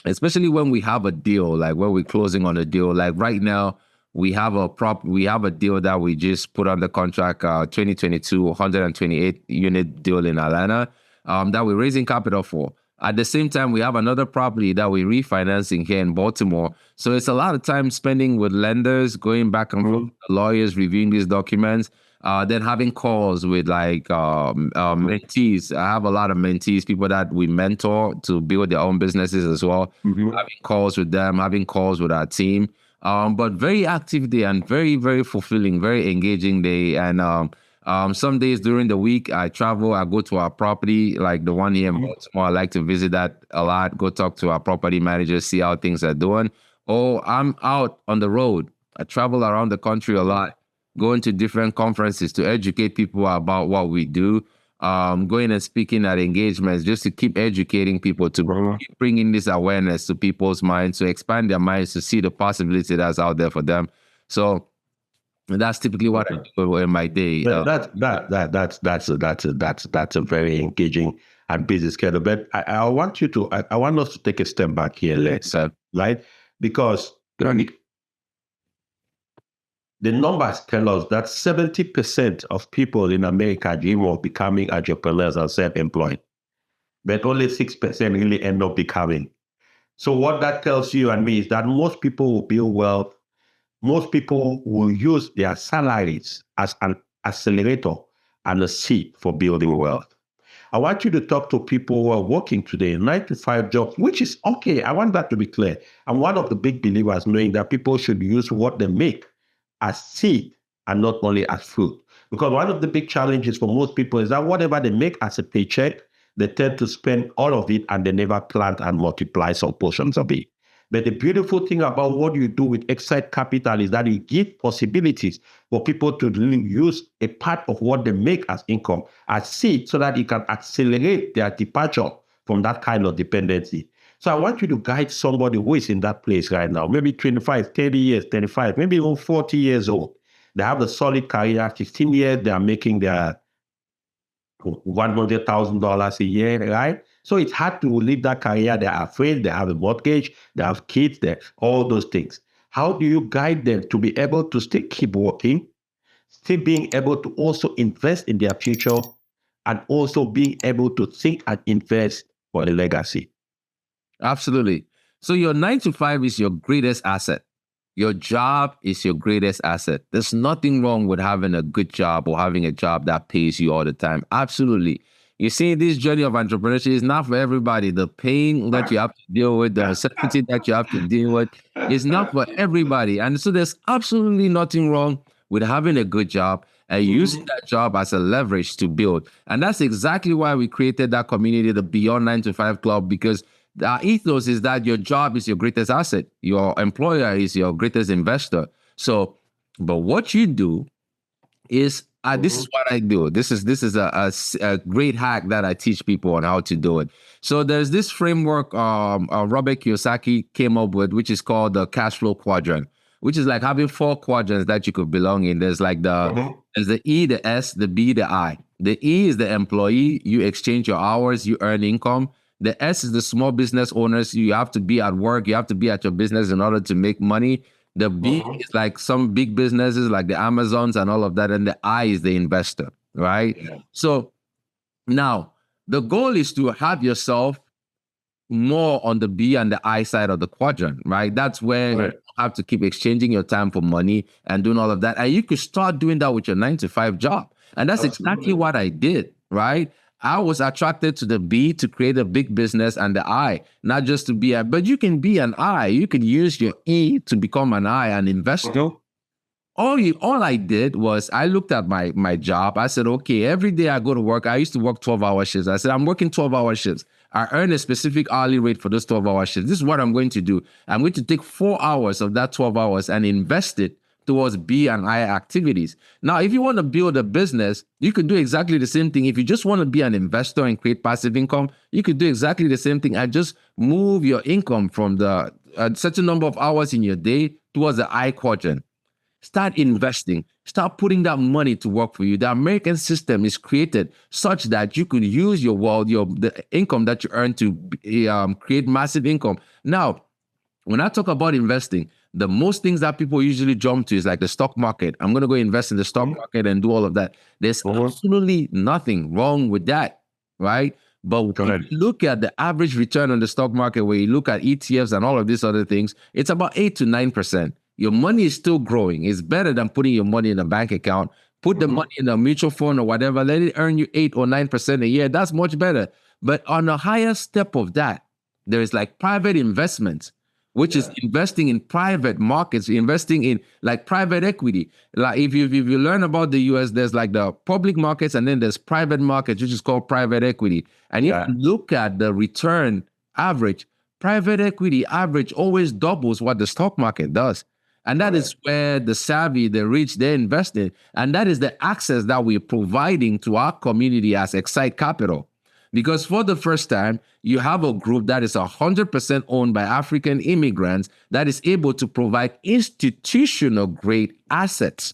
Especially when we have a deal, like when we're closing on a deal. Like right now, we have a deal that we just put under contract, 2022 128 unit deal in Atlanta, that we're raising capital for. At the same time, we have another property that we're refinancing here in Baltimore. So it's a lot of time spending with lenders, going back and forth, lawyers, reviewing these documents, then having calls with like mentees. I have a lot of mentees, people that we mentor to build their own businesses as well. Having calls with them, having calls with our team. But very active day and very, very fulfilling, very engaging day. And some days during the week, I travel, I go to our property, like the one here in Baltimore. I like to visit that a lot, go talk to our property managers, see how things are doing. Or I'm out on the road. I travel around the country a lot, going to different conferences to educate people about what we do, going and speaking at engagements just to keep educating people, to keep bringing this awareness to people's minds, to expand their minds, to see the possibility that's out there for them. So that's typically what I do in my day. That's a very engaging and busy schedule. But I want you to, I want us to take a step back here, Les, right? Because the numbers tell us that 70% of people in America dream of becoming entrepreneurs and self-employed, but only 6% really end up becoming. So what that tells you and me is that most people will build wealth. Most people will use their salaries as an accelerator and a seed for building wealth. I want you to talk to people who are working today, 9-to-5 jobs, which is okay. I want that to be clear. I'm one of the big believers knowing that people should use what they make as seed and not only as fruit. Because one of the big challenges for most people is that whatever they make as a paycheck, they tend to spend all of it and they never plant and multiply some portions of it. But the beautiful thing about what you do with Xsite Capital is that you give possibilities for people to use a part of what they make as income, as seed, so that it can accelerate their departure from that kind of dependency. So I want you to guide somebody who is in that place right now, maybe 25, 30 years, 35, maybe even 40 years old. They have a solid career, 15 years, they are making their $100,000 a year, right? So it's hard to leave that career. They're afraid, they have a mortgage, they have kids, all those things. How do you guide them to be able to still keep working, still being able to also invest in their future, and also being able to think and invest for the legacy? Absolutely. So your 9-to-5 is your greatest asset. Your job is your greatest asset. There's nothing wrong with having a good job or having a job that pays you all the time. Absolutely. You see, this journey of entrepreneurship is not for everybody. The pain that you have to deal with, the uncertainty that you have to deal with is not for everybody. And so there's absolutely nothing wrong with having a good job and using that job as a leverage to build. And that's exactly why we created that community, the Beyond 9-to-5 Club, because our ethos is that your job is your greatest asset. Your employer is your greatest investor. So, but what you do is this is what I do. This is a great hack that I teach people on how to do it. So there's this framework Robert Kiyosaki came up with, which is called the cash flow quadrant, which is like having 4 quadrants that you could belong in. There's like there's the E, the S, the B, the I. The E is the employee. You exchange your hours, you earn income. The S is the small business owners. You have to be at work. You have to be at your business in order to make money. The B is like some big businesses like the Amazons and all of that. And the I is the investor, right? Yeah. So now the goal is to have yourself more on the B and the I side of the quadrant, right? That's where you have to keep exchanging your time for money and doing all of that. And you could start doing that with your 9-to-5 job. And that's exactly what I did, right? I was attracted to the B to create a big business and the I, not just to be but you can be an I. You can use your E to become an I, an investor. All I did was I looked at my job. I said, okay, every day I go to work, I used to work 12-hour shifts. I said, I'm working 12-hour shifts. I earn a specific hourly rate for those 12-hour shifts. This is what I'm going to do. I'm going to take 4 hours of that 12 hours and invest it towards B and I activities. Now, if you want to build a business, you could do exactly the same thing. If you just want to be an investor and create passive income, you could do exactly the same thing and just move your income from the certain number of hours in your day towards the I quadrant. Start investing. Start putting that money to work for you. The American system is created such that you could use your wealth, the income that you earn to create massive income. Now, when I talk about investing, the most things that people usually jump to is like the stock market. I'm going to go invest in the stock market and do all of that. There's absolutely nothing wrong with that, right? But if you look at the average return on the stock market, where you look at ETFs and all of these other things, it's about 8 to 9%. Your money is still growing. It's better than putting your money in a bank account. Put the money in a mutual fund or whatever. Let it earn you 8 or 9% a year. That's much better. But on a higher step of that, there is like private investments, which is investing in private markets, investing in like private equity. Like if you learn about the US, there's like the public markets and then there's private markets, which is called private equity. And if you look at the return average, private equity average always doubles what the stock market does. And that is where the savvy, the rich, they're investing. And that is the access that we're providing to our community as Xsite Capital. Because for the first time, you have a group that is 100% owned by African immigrants that is able to provide institutional grade assets.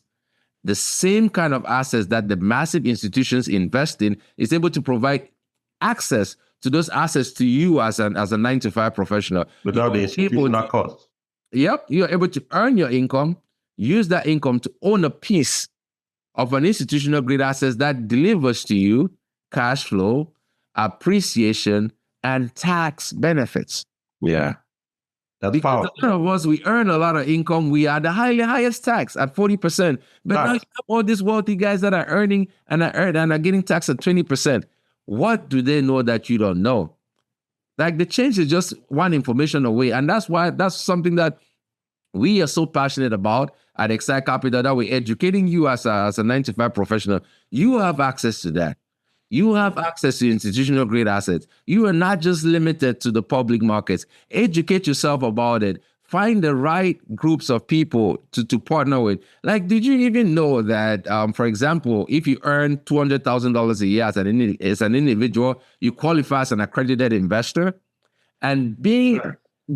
The same kind of assets that the massive institutions invest in is able to provide access to those assets to you as a 9-to-5 professional. Without the institutional cost. Yep, you're able to earn your income, use that income to own a piece of an institutional grade asset that delivers to you cash flow, appreciation, and tax benefits. Yeah. That's because a lot of us, we earn a lot of income. We are the highest tax at 40%. But now you have all these wealthy guys that are earning and are getting taxed at 20%. What do they know that you don't know? Like the change is just one information away. And that's something that we are so passionate about at Xsite Capital, that we're educating you as a 9-to-5 professional. You have access to that. You have access to institutional grade assets. You are not just limited to the public markets. Educate yourself about it. Find the right groups of people to partner with. Like, did you even know that, for example, if you earn $200,000 a year as an individual, you qualify as an accredited investor? And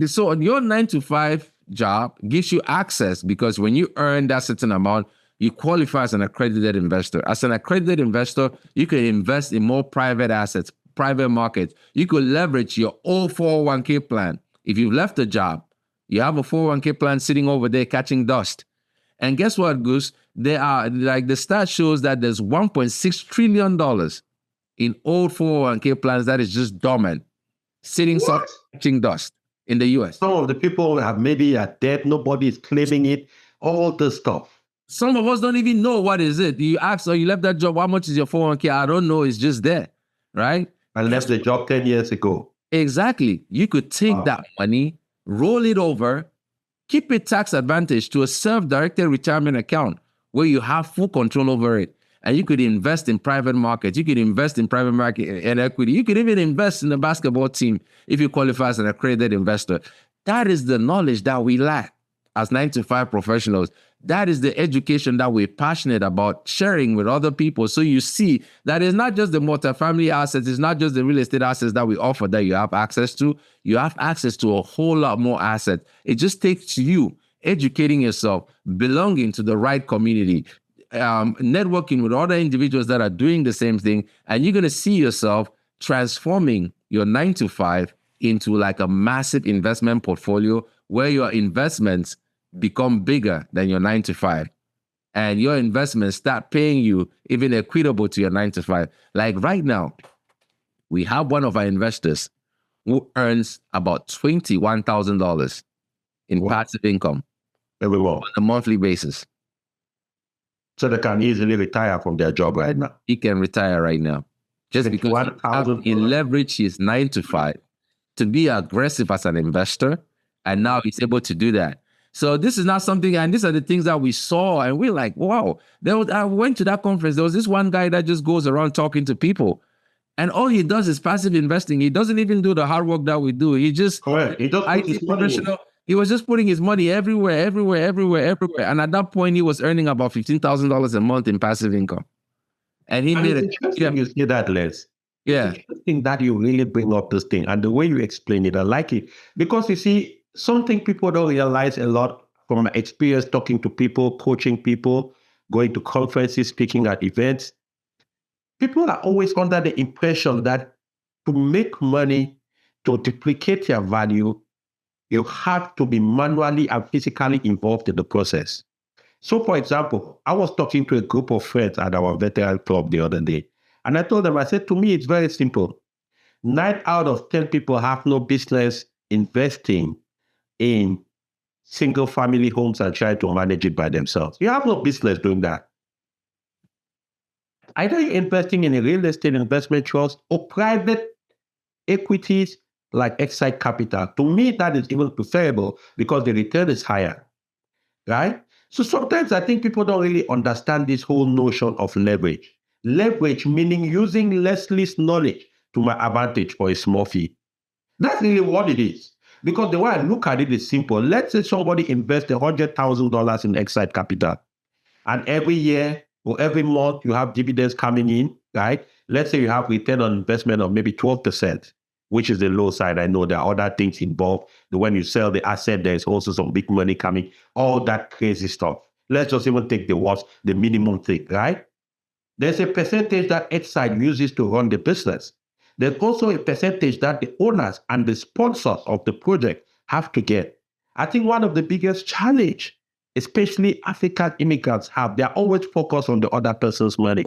so your 9-to-5 job gives you access, because when you earn that certain amount, you qualify as an accredited investor. As an accredited investor, you can invest in more private assets, private markets. You could leverage your old 401k plan. If you've left a job, you have a 401k plan sitting over there catching dust. And guess what, Goose? There are, like, the stat shows that there's $1.6 trillion in old 401k plans that is just dormant, sitting catching dust in the US. Some of the people have maybe are dead, nobody is claiming it, all this stuff. Some of us don't even know what is it. You ask, you left that job, how much is your 401k? I don't know, it's just there, right? I left the job 10 years ago. Exactly. You could take that money, roll it over, keep it tax advantage to a self-directed retirement account where you have full control over it. And you could invest in private markets. You could invest in private market and equity. You could even invest in the basketball team if you qualify as an accredited investor. That is the knowledge that we lack as 9-to-5 professionals. That is the education that we're passionate about sharing with other people. So you see that it's not just the multifamily assets, it's not just the real estate assets that we offer that you have access to. You have access to a whole lot more assets. It just takes you educating yourself, belonging to the right community, networking with other individuals that are doing the same thing, and you're going to see yourself transforming your 9 to 5 into like a massive investment portfolio where your investments become bigger than your 9 to 5, and your investments start paying you even equitable to your 9 to 5. Like right now, we have one of our investors who earns about $21,000 in passive income Very well. on a monthly basis. So they can easily retire from their job right now. He can retire right now just because he leveraged his 9 to 5 to be aggressive as an investor, and now he's able to do that. So this is not something, and these are the things that we saw, and we're like, wow. I went to that conference. There was this one guy that just goes around talking to people, and all he does is passive investing. He doesn't even do the hard work that we do. He just IT professional. He was just putting his money everywhere. And at that point, he was earning about $15,000 a month in passive income. And he made it. You see that, Les? Yeah. It's interesting that you really bring up this thing, and the way you explain it, I like it. Because you see, something people don't realize a lot from my experience talking to people, coaching people, going to conferences, speaking at events. People are always under the impression that to make money, to duplicate your value, you have to be manually and physically involved in the process. So, for example, I was talking to a group of friends at our veteran club the other day, and I told them, I said, to me, it's very simple. 9 out of 10 people have no business investing in single family homes and trying to manage it by themselves. You have no business doing that. Either you're investing in a real estate investment trust or private equities like Xsite Capital. To me, that is even preferable because the return is higher, right? So sometimes I think people don't really understand this whole notion of leverage. Leverage meaning using Leslie's knowledge to my advantage for a small fee. That's really what it is. Because the way I look at it is simple. Let's say somebody invests $100,000 in Xsite Capital, and every year or every month you have dividends coming in, right? Let's say you have return on investment of maybe 12%, which is the low side. I know there are other things involved. When you sell the asset, there's also some big money coming, all that crazy stuff. Let's just even take the minimum thing, right? There's a percentage that Xsite uses to run the business. There's also a percentage that the owners and the sponsors of the project have to get. I think one of the biggest challenge, especially African immigrants have, they're always focused on the other person's money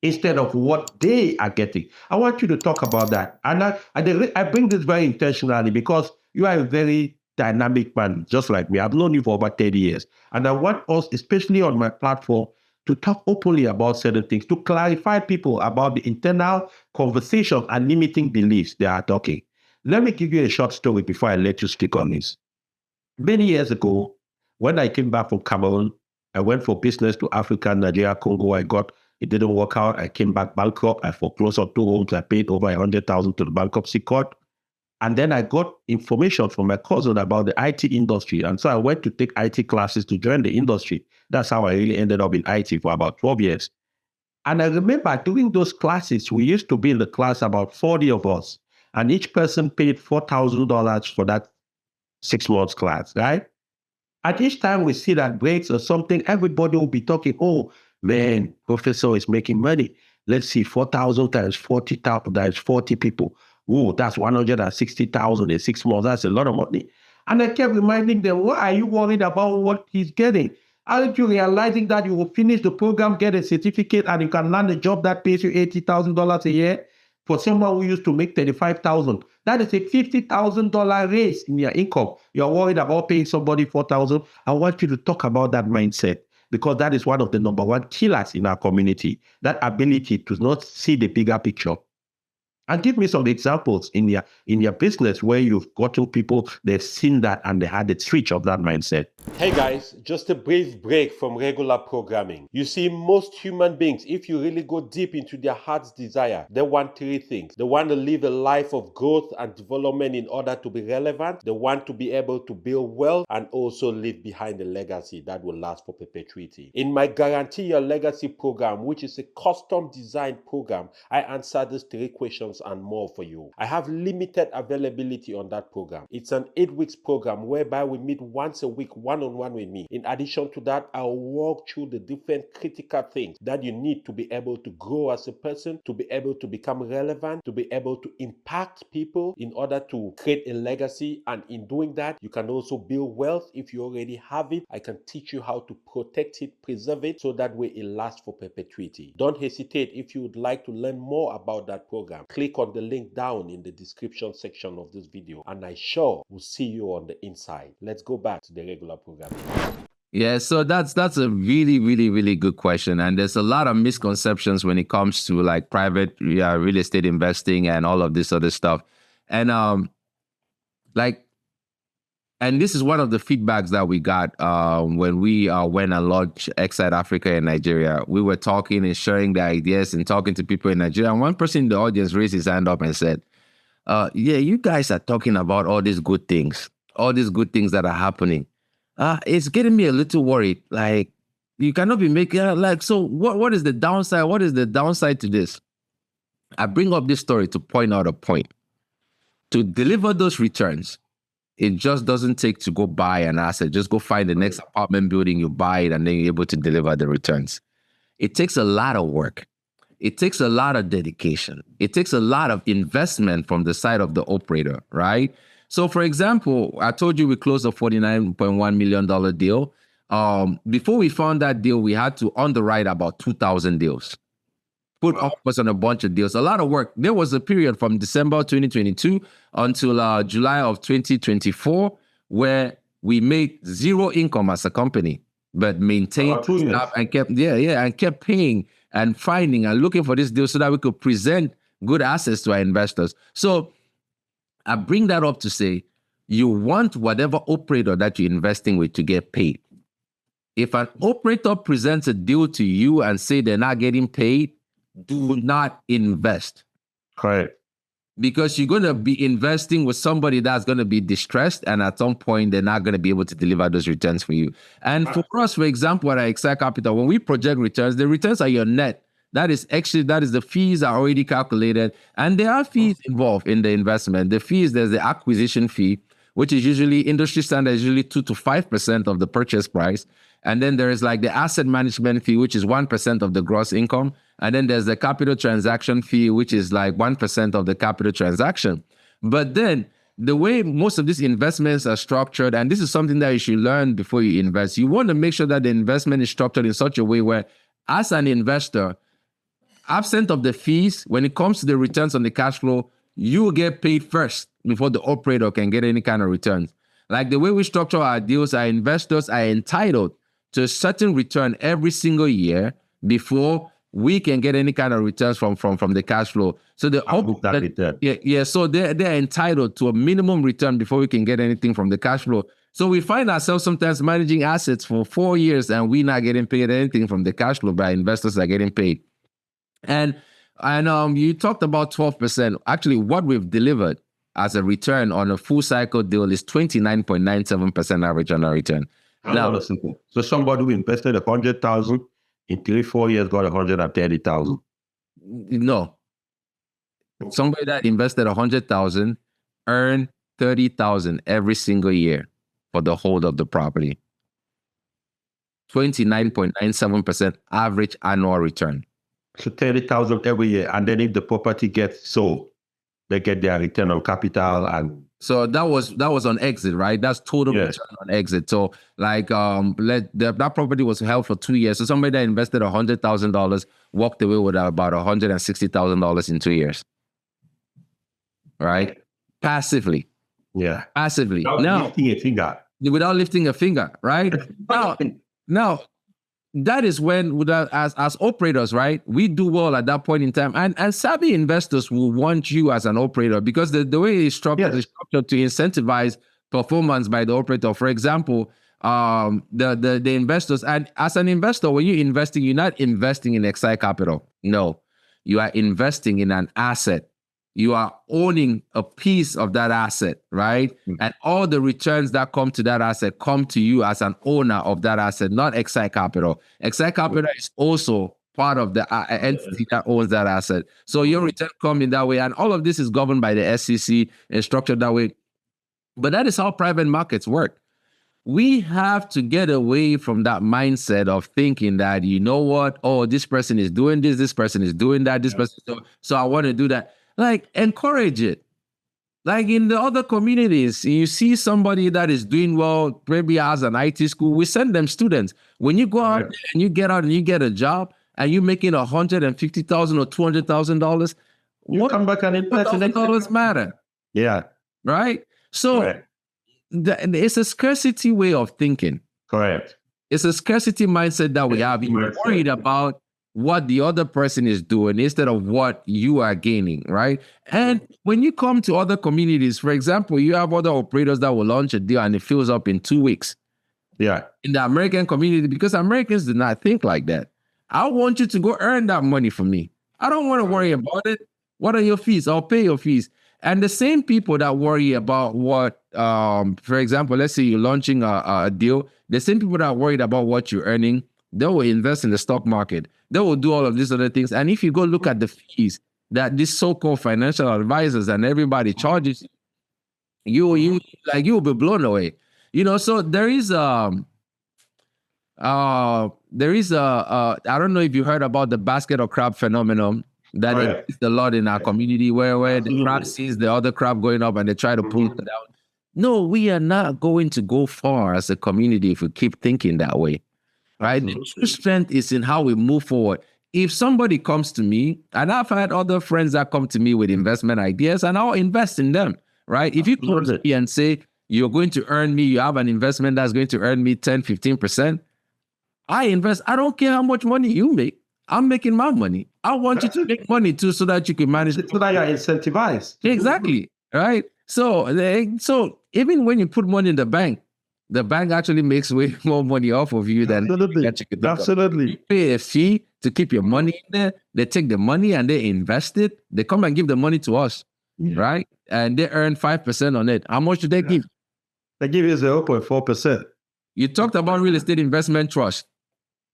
instead of what they are getting. I want you to talk about that. And I bring this very intentionally because you are a very dynamic man, just like me. I've known you for over 30 years. And I want us, especially on my platform, to talk openly about certain things, to clarify people about the internal conversation and limiting beliefs they are talking. Let me give you a short story before I let you speak on this. Many years ago, when I came back from Cameroon, I went for business to Africa, Nigeria, Congo. It didn't work out. I came back bankrupt. I foreclosed on 2 homes. I paid over $100,000 to the bankruptcy court. And then I got information from my cousin about the IT industry. And so I went to take IT classes to join the industry. That's how I really ended up in IT for about 12 years. And I remember during those classes, we used to be in the class about 40 of us. And each person paid $4,000 for that 6 months class, right? At each time we see that breaks or something, everybody will be talking, oh, man, professor is making money. Let's see, 4,000 times 40,000, that's 40 people. Oh, that's 160,000 in 6 months. That's a lot of money. And I kept reminding them, why are you worried about what he's getting? Aren't you realizing that you will finish the program, get a certificate, and you can land a job that pays you $80,000 a year? For someone who used to make $35,000, that is a $50,000 raise in your income. You're worried about paying somebody $4,000. I want you to talk about that mindset because that is one of the number one killers in our community, that ability to not see the bigger picture. And give me some examples in your business where you've gotten people, they've seen that and they had a switch of that mindset. Hey guys, just a brief break from regular programming. You see, most human beings, if you really go deep into their heart's desire, they want three things. They want to live a life of growth and development in order to be relevant. They want to be able to build wealth and also leave behind a legacy that will last for perpetuity. In my Guarantee Your Legacy program, which is a custom designed program, I answer these three questions and more for you. I have limited availability on that program. It's an 8 weeks program whereby we meet once a week, one-on-one with me. In addition to that, I'll walk through the different critical things that you need to be able to grow as a person, to be able to become relevant, to be able to impact people in order to create a legacy. And in doing that, you can also build wealth. If you already have it, I can teach you how to protect it, preserve it, so that way it lasts for perpetuity. Don't hesitate. If you would like to learn more about that program, click on the link down in the description section of this video, and I sure will see you on the inside. Let's go back to the regular program. Yeah, so that's a really, really, really good question. And there's a lot of misconceptions when it comes to like private real estate investing and all of this other stuff. And and this is one of the feedbacks that we got when we went and launched Xsite Africa in Nigeria. We were talking and sharing the ideas and talking to people in Nigeria. And one person in the audience raised his hand up and said, yeah, you guys are talking about all these good things that are happening. It's getting me a little worried. Like, you cannot be making, so what is the downside? What is the downside to this? I bring up this story to point out a point. To deliver those returns, it just doesn't take to go buy an asset. Just go find the next apartment building, you buy it, and then you're able to deliver the returns. It takes a lot of work. It takes a lot of dedication. It takes a lot of investment from the side of the operator, right? So, for example, I told you we closed a $49.1 million deal. Before we found that deal, we had to underwrite about 2,000 deals. Put offers on a bunch of deals, a lot of work. There was a period from December 2022 until July of 2024 where we made zero income as a company, but maintained and kept paying and finding and looking for this deal so that we could present good assets to our investors. So I bring that up to say, you want whatever operator that you're investing with to get paid. If an operator presents a deal to you and say they're not getting paid, do not invest. Correct. Because you're going to be investing with somebody that's going to be distressed, and at some point, they're not going to be able to deliver those returns for you. And for us, for example, at Xsite Capital, when we project returns, the returns are your net. That is the fees are already calculated, and there are fees involved in the investment. The fees, there's the acquisition fee, which is usually industry standard, is usually 2 to 5% of the purchase price. And then there is like the asset management fee, which is 1% of the gross income. And then there's the capital transaction fee, which is like 1% of the capital transaction. But then the way most of these investments are structured, and this is something that you should learn before you invest, you want to make sure that the investment is structured in such a way where, as an investor, absent of the fees, when it comes to the returns on the cash flow, you will get paid first before the operator can get any kind of returns. Like the way we structure our deals, our investors are entitled to a certain return every single year before we can get any kind of returns from the cash flow. So so they're entitled to a minimum return before we can get anything from the cash flow. So we find ourselves sometimes managing assets for 4 years and we're not getting paid anything from the cash flow, but investors are getting paid. And you talked about 12%. Actually, what we've delivered as a return on a full cycle deal is 29.97% average on our return. Now, so somebody who invested 100,000 in 3-4 years got 130,000. No, somebody that invested 100,000 earned 30,000 every single year for the hold of the property. 29.97% average annual return. So 30,000 every year, and then if the property gets sold, they get their return on capital. And so that was on exit, right? That's total return on exit. So like that property was held for 2 years. So somebody that invested $100,000 walked away with about $160,000 in 2 years, right? Passively. Yeah. Passively. Without lifting a finger. Without lifting a finger, right? Now that is when, as operators, right, we do well at that point in time. And savvy investors will want you as an operator because the way it's structured is structured to incentivize performance by the operator. For example, the investors, and as an investor, when you're investing, you're not investing in Xsite Capital. No, you are investing in an asset. You are owning a piece of that asset, right? And all the returns that come to that asset come to you as an owner of that asset, not Xsite Capital. Xsite Capital is also part of the entity that owns that asset. So your return come in that way. And all of this is governed by the SEC and structured that way. But that is how private markets work. We have to get away from that mindset of thinking that, you know what, oh, this person is doing this person is doing that, this person, so I want to do that. Like, encourage it. Like in the other communities, you see somebody that is doing well, maybe as an IT school, we send them students. When you go out and you get out and you get a job and you're making $150,000 or $200,000, You come back and invest in $1,000 matter. Yeah. Right? So it's a scarcity way of thinking. Correct. It's a scarcity mindset that we have. You're worried about what the other person is doing instead of what you are gaining, right? And when you come to other communities, for example, you have other operators that will launch a deal and it fills up in 2 weeks. Yeah. In the American community, because Americans do not think like that. I want you to go earn that money for me. I don't want to worry about it. What are your fees? I'll pay your fees. And the same people that worry about what, for example, let's say you're launching a deal, the same people that are worried about what you're earning, they will invest in the stock market. They will do all of these other things. And if you go look at the fees that these so-called financial advisors and everybody charges, you will be blown away. You know, so there is I don't know if you heard about the basket of crab phenomenon that exists a lot in our community where the crab sees the other crab going up and they try to pull it down. No, we are not going to go far as a community if we keep thinking that way. Right? The true strength is in how we move forward. If somebody comes to me, and I've had other friends that come to me with investment ideas, and I'll invest in them, right? If you come to me and say, you're going to earn me, you have an investment that's going to earn me 10, 15%, I invest. I don't care how much money you make. I'm making my money. I want you to make money too so that you can manage. So that you're incentivized. Exactly, right? So even when you put money in the bank actually makes way more money off of you than Absolutely. You pay a fee to keep your money in there. They take the money and they invest it. They come and give the money to us, right? And they earn 5% on it. How much do they give? They give you 0.4%. You talked about real estate investment trust.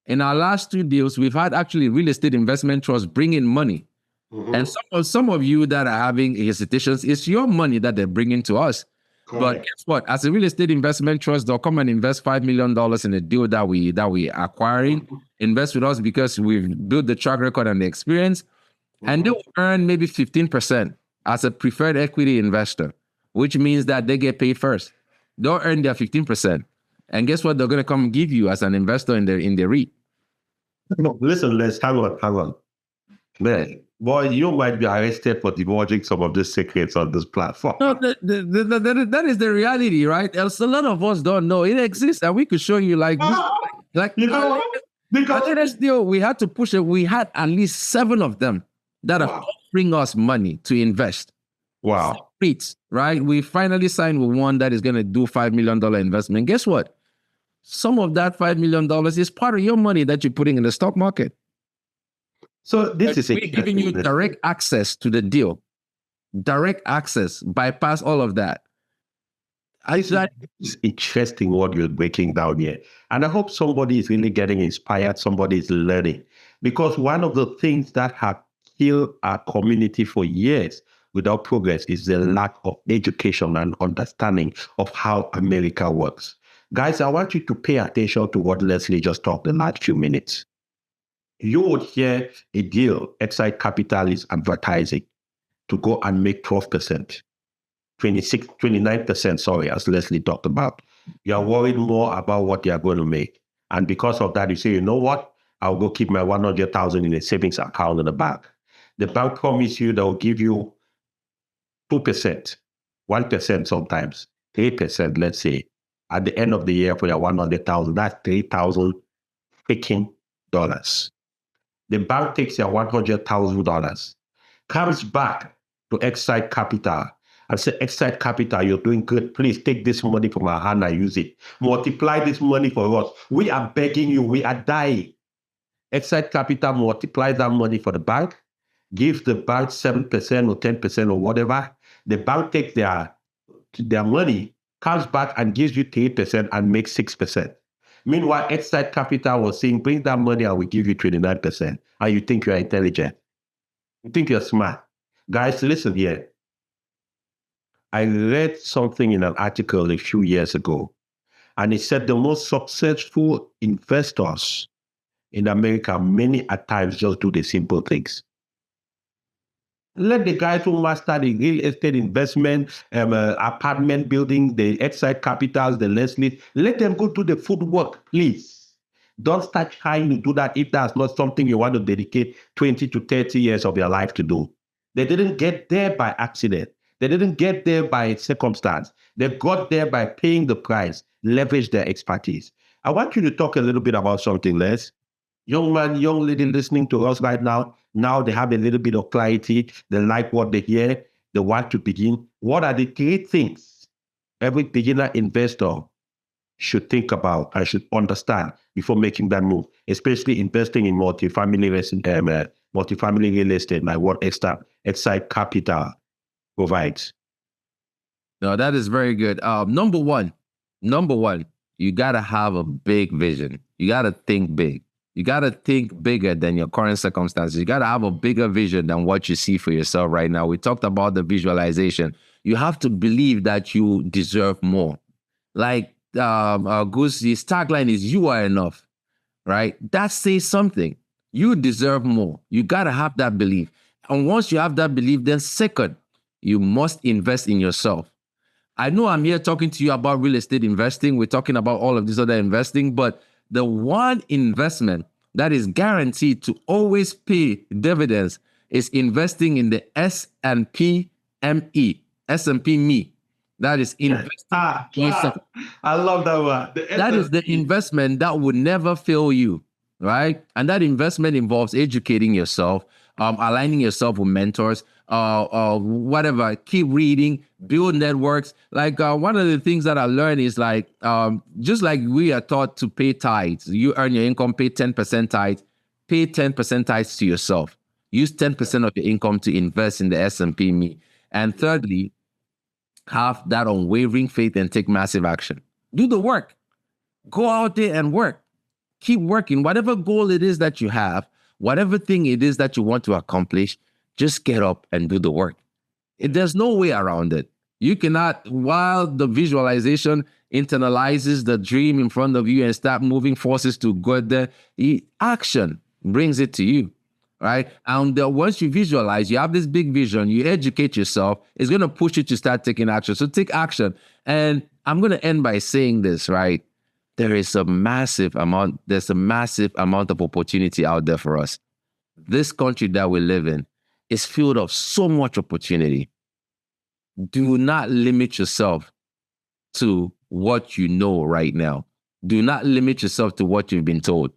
In our last 2 deals, we've had actually real estate investment trust bring in money. And some of you that are having hesitations, it's your money that they're bringing to us. But guess what? As a real estate investment trust, they'll come and invest $5 million in a deal that we are acquiring. Invest with us because we've built the track record and the experience. And they will earn maybe 15% as a preferred equity investor, which means that they get paid first. They'll earn their 15%. And guess what? They're going to come give you as an investor in the REIT. No, listen, hang on. Man, boy, you might be arrested for divulging some of the secrets on this platform. No, that is the reality, right? Else a lot of us don't know it exists, and we could show you because deal, we had to push it. We had at least 7 of them that are offering us money to invest. Wow. REITs, right? We finally signed with one that is going to do $5 million investment. Guess what? Some of that $5 million is part of your money that you're putting in the stock market. So this is giving you direct access to the deal. Direct access, bypass all of that. It's interesting what you're breaking down here. And I hope somebody is really getting inspired, somebody is learning. Because one of the things that have killed our community for years without progress is the lack of education and understanding of how America works. Guys, I want you to pay attention to what Leslie just talked in the last few minutes. You would hear a deal Xsite Capital is advertising to go and make 12%, 29%, sorry, as Leslie talked about. You're worried more about what you're going to make. And because of that, you say, you know what? I'll go keep my 100,000 in a savings account in the bank. The bank promise you they'll give you 2%, 1% sometimes, 3%, let's say. At the end of the year for your 100,000, that's $3,500 taking dollars. The bank takes your $100,000, comes back to Xsite Capital and say, Xsite Capital, you're doing good. Please take this money from our hand and use it. Multiply this money for us. We are begging you. We are dying. Xsite Capital multiplies that money for the bank, gives the bank 7% or 10% or whatever. The bank takes their money, comes back and gives you 3% and makes 6%. Meanwhile, Xsite Capital was saying, bring that money and we give you 29%. And you think you're intelligent. You think you're smart. Guys, listen here. I read something in an article a few years ago, and it said the most successful investors in America many at times just do the simple things. Let the guys who master the real estate investment, apartment building, the Xsite Capitals, the Leslie, let them go do the footwork, please. Don't start trying to do that if that's not something you want to dedicate 20 to 30 years of your life to do. They didn't get there by accident. They didn't get there by circumstance. They got there by paying the price, leverage their expertise. I want you to talk a little bit about something, Les. Young man, young lady listening to us right now they have a little bit of clarity. They like what they hear. They want to begin. What are the 3 things every beginner investor should think about and should understand before making that move, especially investing in multifamily real estate, like what Xsite Capital provides? No, that is very good. Number one, you got to have a big vision. You got to think big. You got to think bigger than your current circumstances. You got to have a bigger vision than what you see for yourself right now. We talked about the visualization. You have to believe that you deserve more. Like Goose's tagline is, you are enough, right? That says something. You deserve more. You got to have that belief. And once you have that belief, then second, you must invest in yourself. I know I'm here talking to you about real estate investing. We're talking about all of this other investing, but the one investment that is guaranteed to always pay dividends is investing in the S&P ME, S&P ME. That is investing. I love that one. That is the investment that would never fail you, right? And that investment involves educating yourself, aligning yourself with mentors, whatever, keep reading, build networks. Like one of the things that I learned is like, just like we are taught to pay tithes, you earn your income, pay 10% tithes, pay 10% tithes to yourself. Use 10% of your income to invest in the S&P ME. And thirdly, have that unwavering faith and take massive action. Do the work. Go out there and work. Keep working. Whatever goal it is that you have, whatever thing it is that you want to accomplish, just get up and do the work. There's no way around it. You cannot, while the visualization internalizes the dream in front of you and start moving forces to get there, action brings it to you, right? And once you visualize, you have this big vision, you educate yourself, it's going to push you to start taking action. So take action. And I'm going to end by saying this, right? There's a massive amount of opportunity out there for us. This country that we live in is filled of so much opportunity. Do not limit yourself to what you know right now. Do not limit yourself to what you've been told.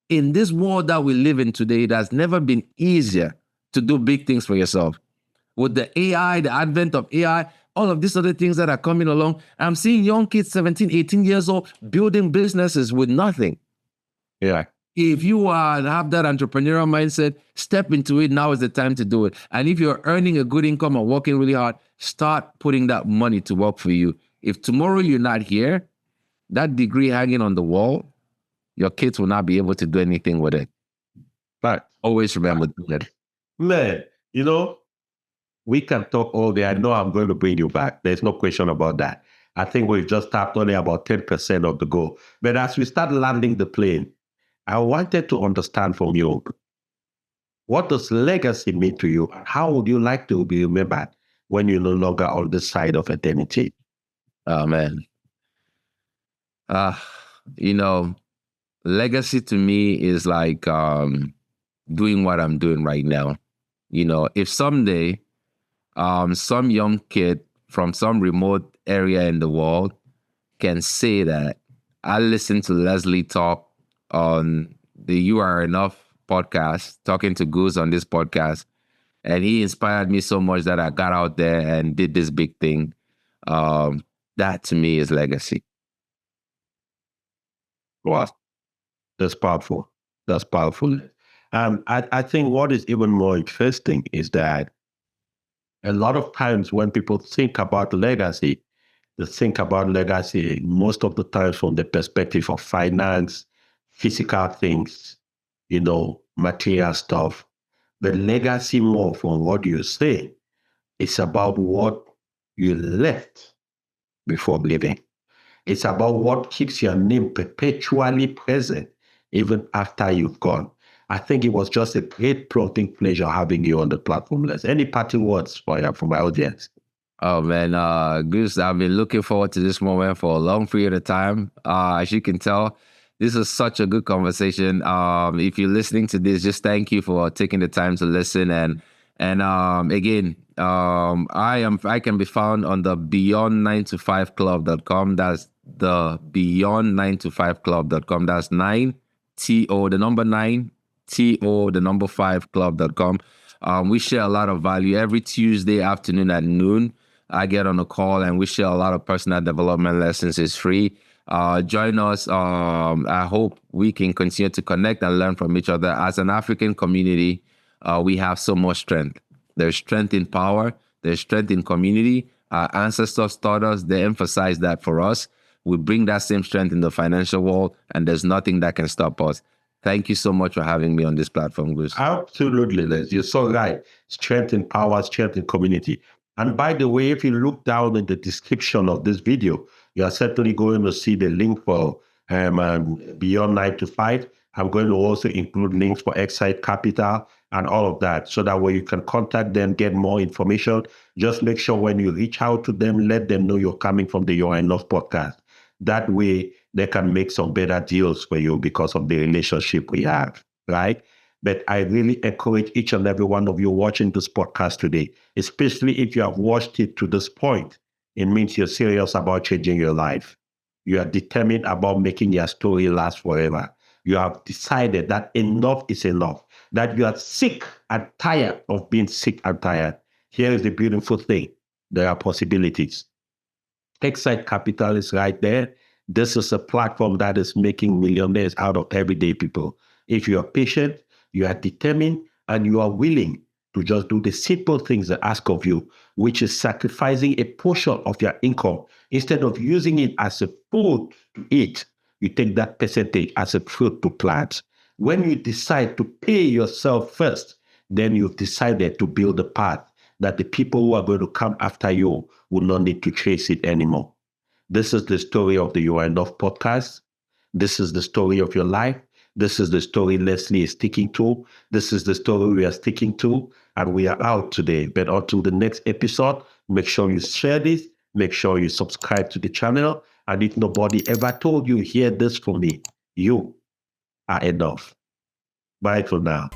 In this world that we live in today, it has never been easier to do big things for yourself. With the AI, the advent of AI, all of these other things that are coming along, I'm seeing young kids, 17, 18 years old, building businesses with nothing. Yeah. If you have that entrepreneurial mindset, step into it. Now is the time to do it. And if you're earning a good income and working really hard, start putting that money to work for you. If tomorrow you're not here, that degree hanging on the wall, your kids will not be able to do anything with it. But always remember that. Man, we can talk all day. I know I'm going to bring you back. There's no question about that. I think we've just tapped only about 10% of the goal. But as we start landing the plane, I wanted to understand from you, what does legacy mean to you? And how would you like to be remembered when you're no longer on the side of eternity? Oh, man. Legacy to me is like doing what I'm doing right now. If someday some young kid from some remote area in the world can say that I listened to Leslie talk on the You Are Enough podcast, talking to Goose on this podcast. And he inspired me so much that I got out there and did this big thing. That to me is legacy. Wow, that's powerful. That's powerful. I think what is even more interesting is that a lot of times when people think about legacy, they think about legacy most of the time from the perspective of finance, physical things, material stuff. The legacy, more from what you say, is about what you left before leaving. It's about what keeps your name perpetually present even after you've gone. I think it was just a great prompting pleasure having you on the platform. Les, any parting words for my audience? Oh man, Goose, I've been looking forward to this moment for a long period of time. As you can tell, this is such a good conversation. If you're listening to this, just thank you for taking the time to listen. And again, I can be found on the beyond9to5club.com. That's the beyond9to5club.com. That's 9TO, the number 9TO, the number 5club.com. We share a lot of value every Tuesday afternoon at noon. I get on a call and we share a lot of personal development lessons. It's free. Join us. I hope we can continue to connect and learn from each other. As an African community, we have so much strength. There's strength in power. There's strength in community. Our ancestors taught us, they emphasize that for us. We bring that same strength in the financial world, and there's nothing that can stop us. Thank you so much for having me on this platform, Gus. Absolutely, Les. You're so right. Strength in power, strength in community. And by the way, if you look down in the description of this video, you are certainly going to see the link for Beyond 9 to 5. I'm going to also include links for Xsite Capital and all of that. So that way you can contact them, get more information. Just make sure when you reach out to them, let them know you're coming from the You Are Enough podcast. That way they can make some better deals for you because of the relationship we have, right? But I really encourage each and every one of you watching this podcast today, especially if you have watched it to this point. It means you're serious about changing your life. You are determined about making your story last forever. You have decided that enough is enough, that you are sick and tired of being sick and tired. Here is the beautiful thing. There are possibilities. Xsite Capital is right there. This is a platform that is making millionaires out of everyday people. If you are patient, you are determined, and you are willing to just do the simple things they ask of you, which is sacrificing a portion of your income. Instead of using it as a food to eat, you take that percentage as a fruit to plant. When you decide to pay yourself first, then you've decided to build a path that the people who are going to come after you will not need to chase it anymore. This is the story of the You Are Enough podcast. This is the story of your life. This is the story Leslie is sticking to. This is the story we are sticking to. And we are out today. But until the next episode, make sure you share this. Make sure you subscribe to the channel. And if nobody ever told you, hear this from me. You are enough. Bye for now.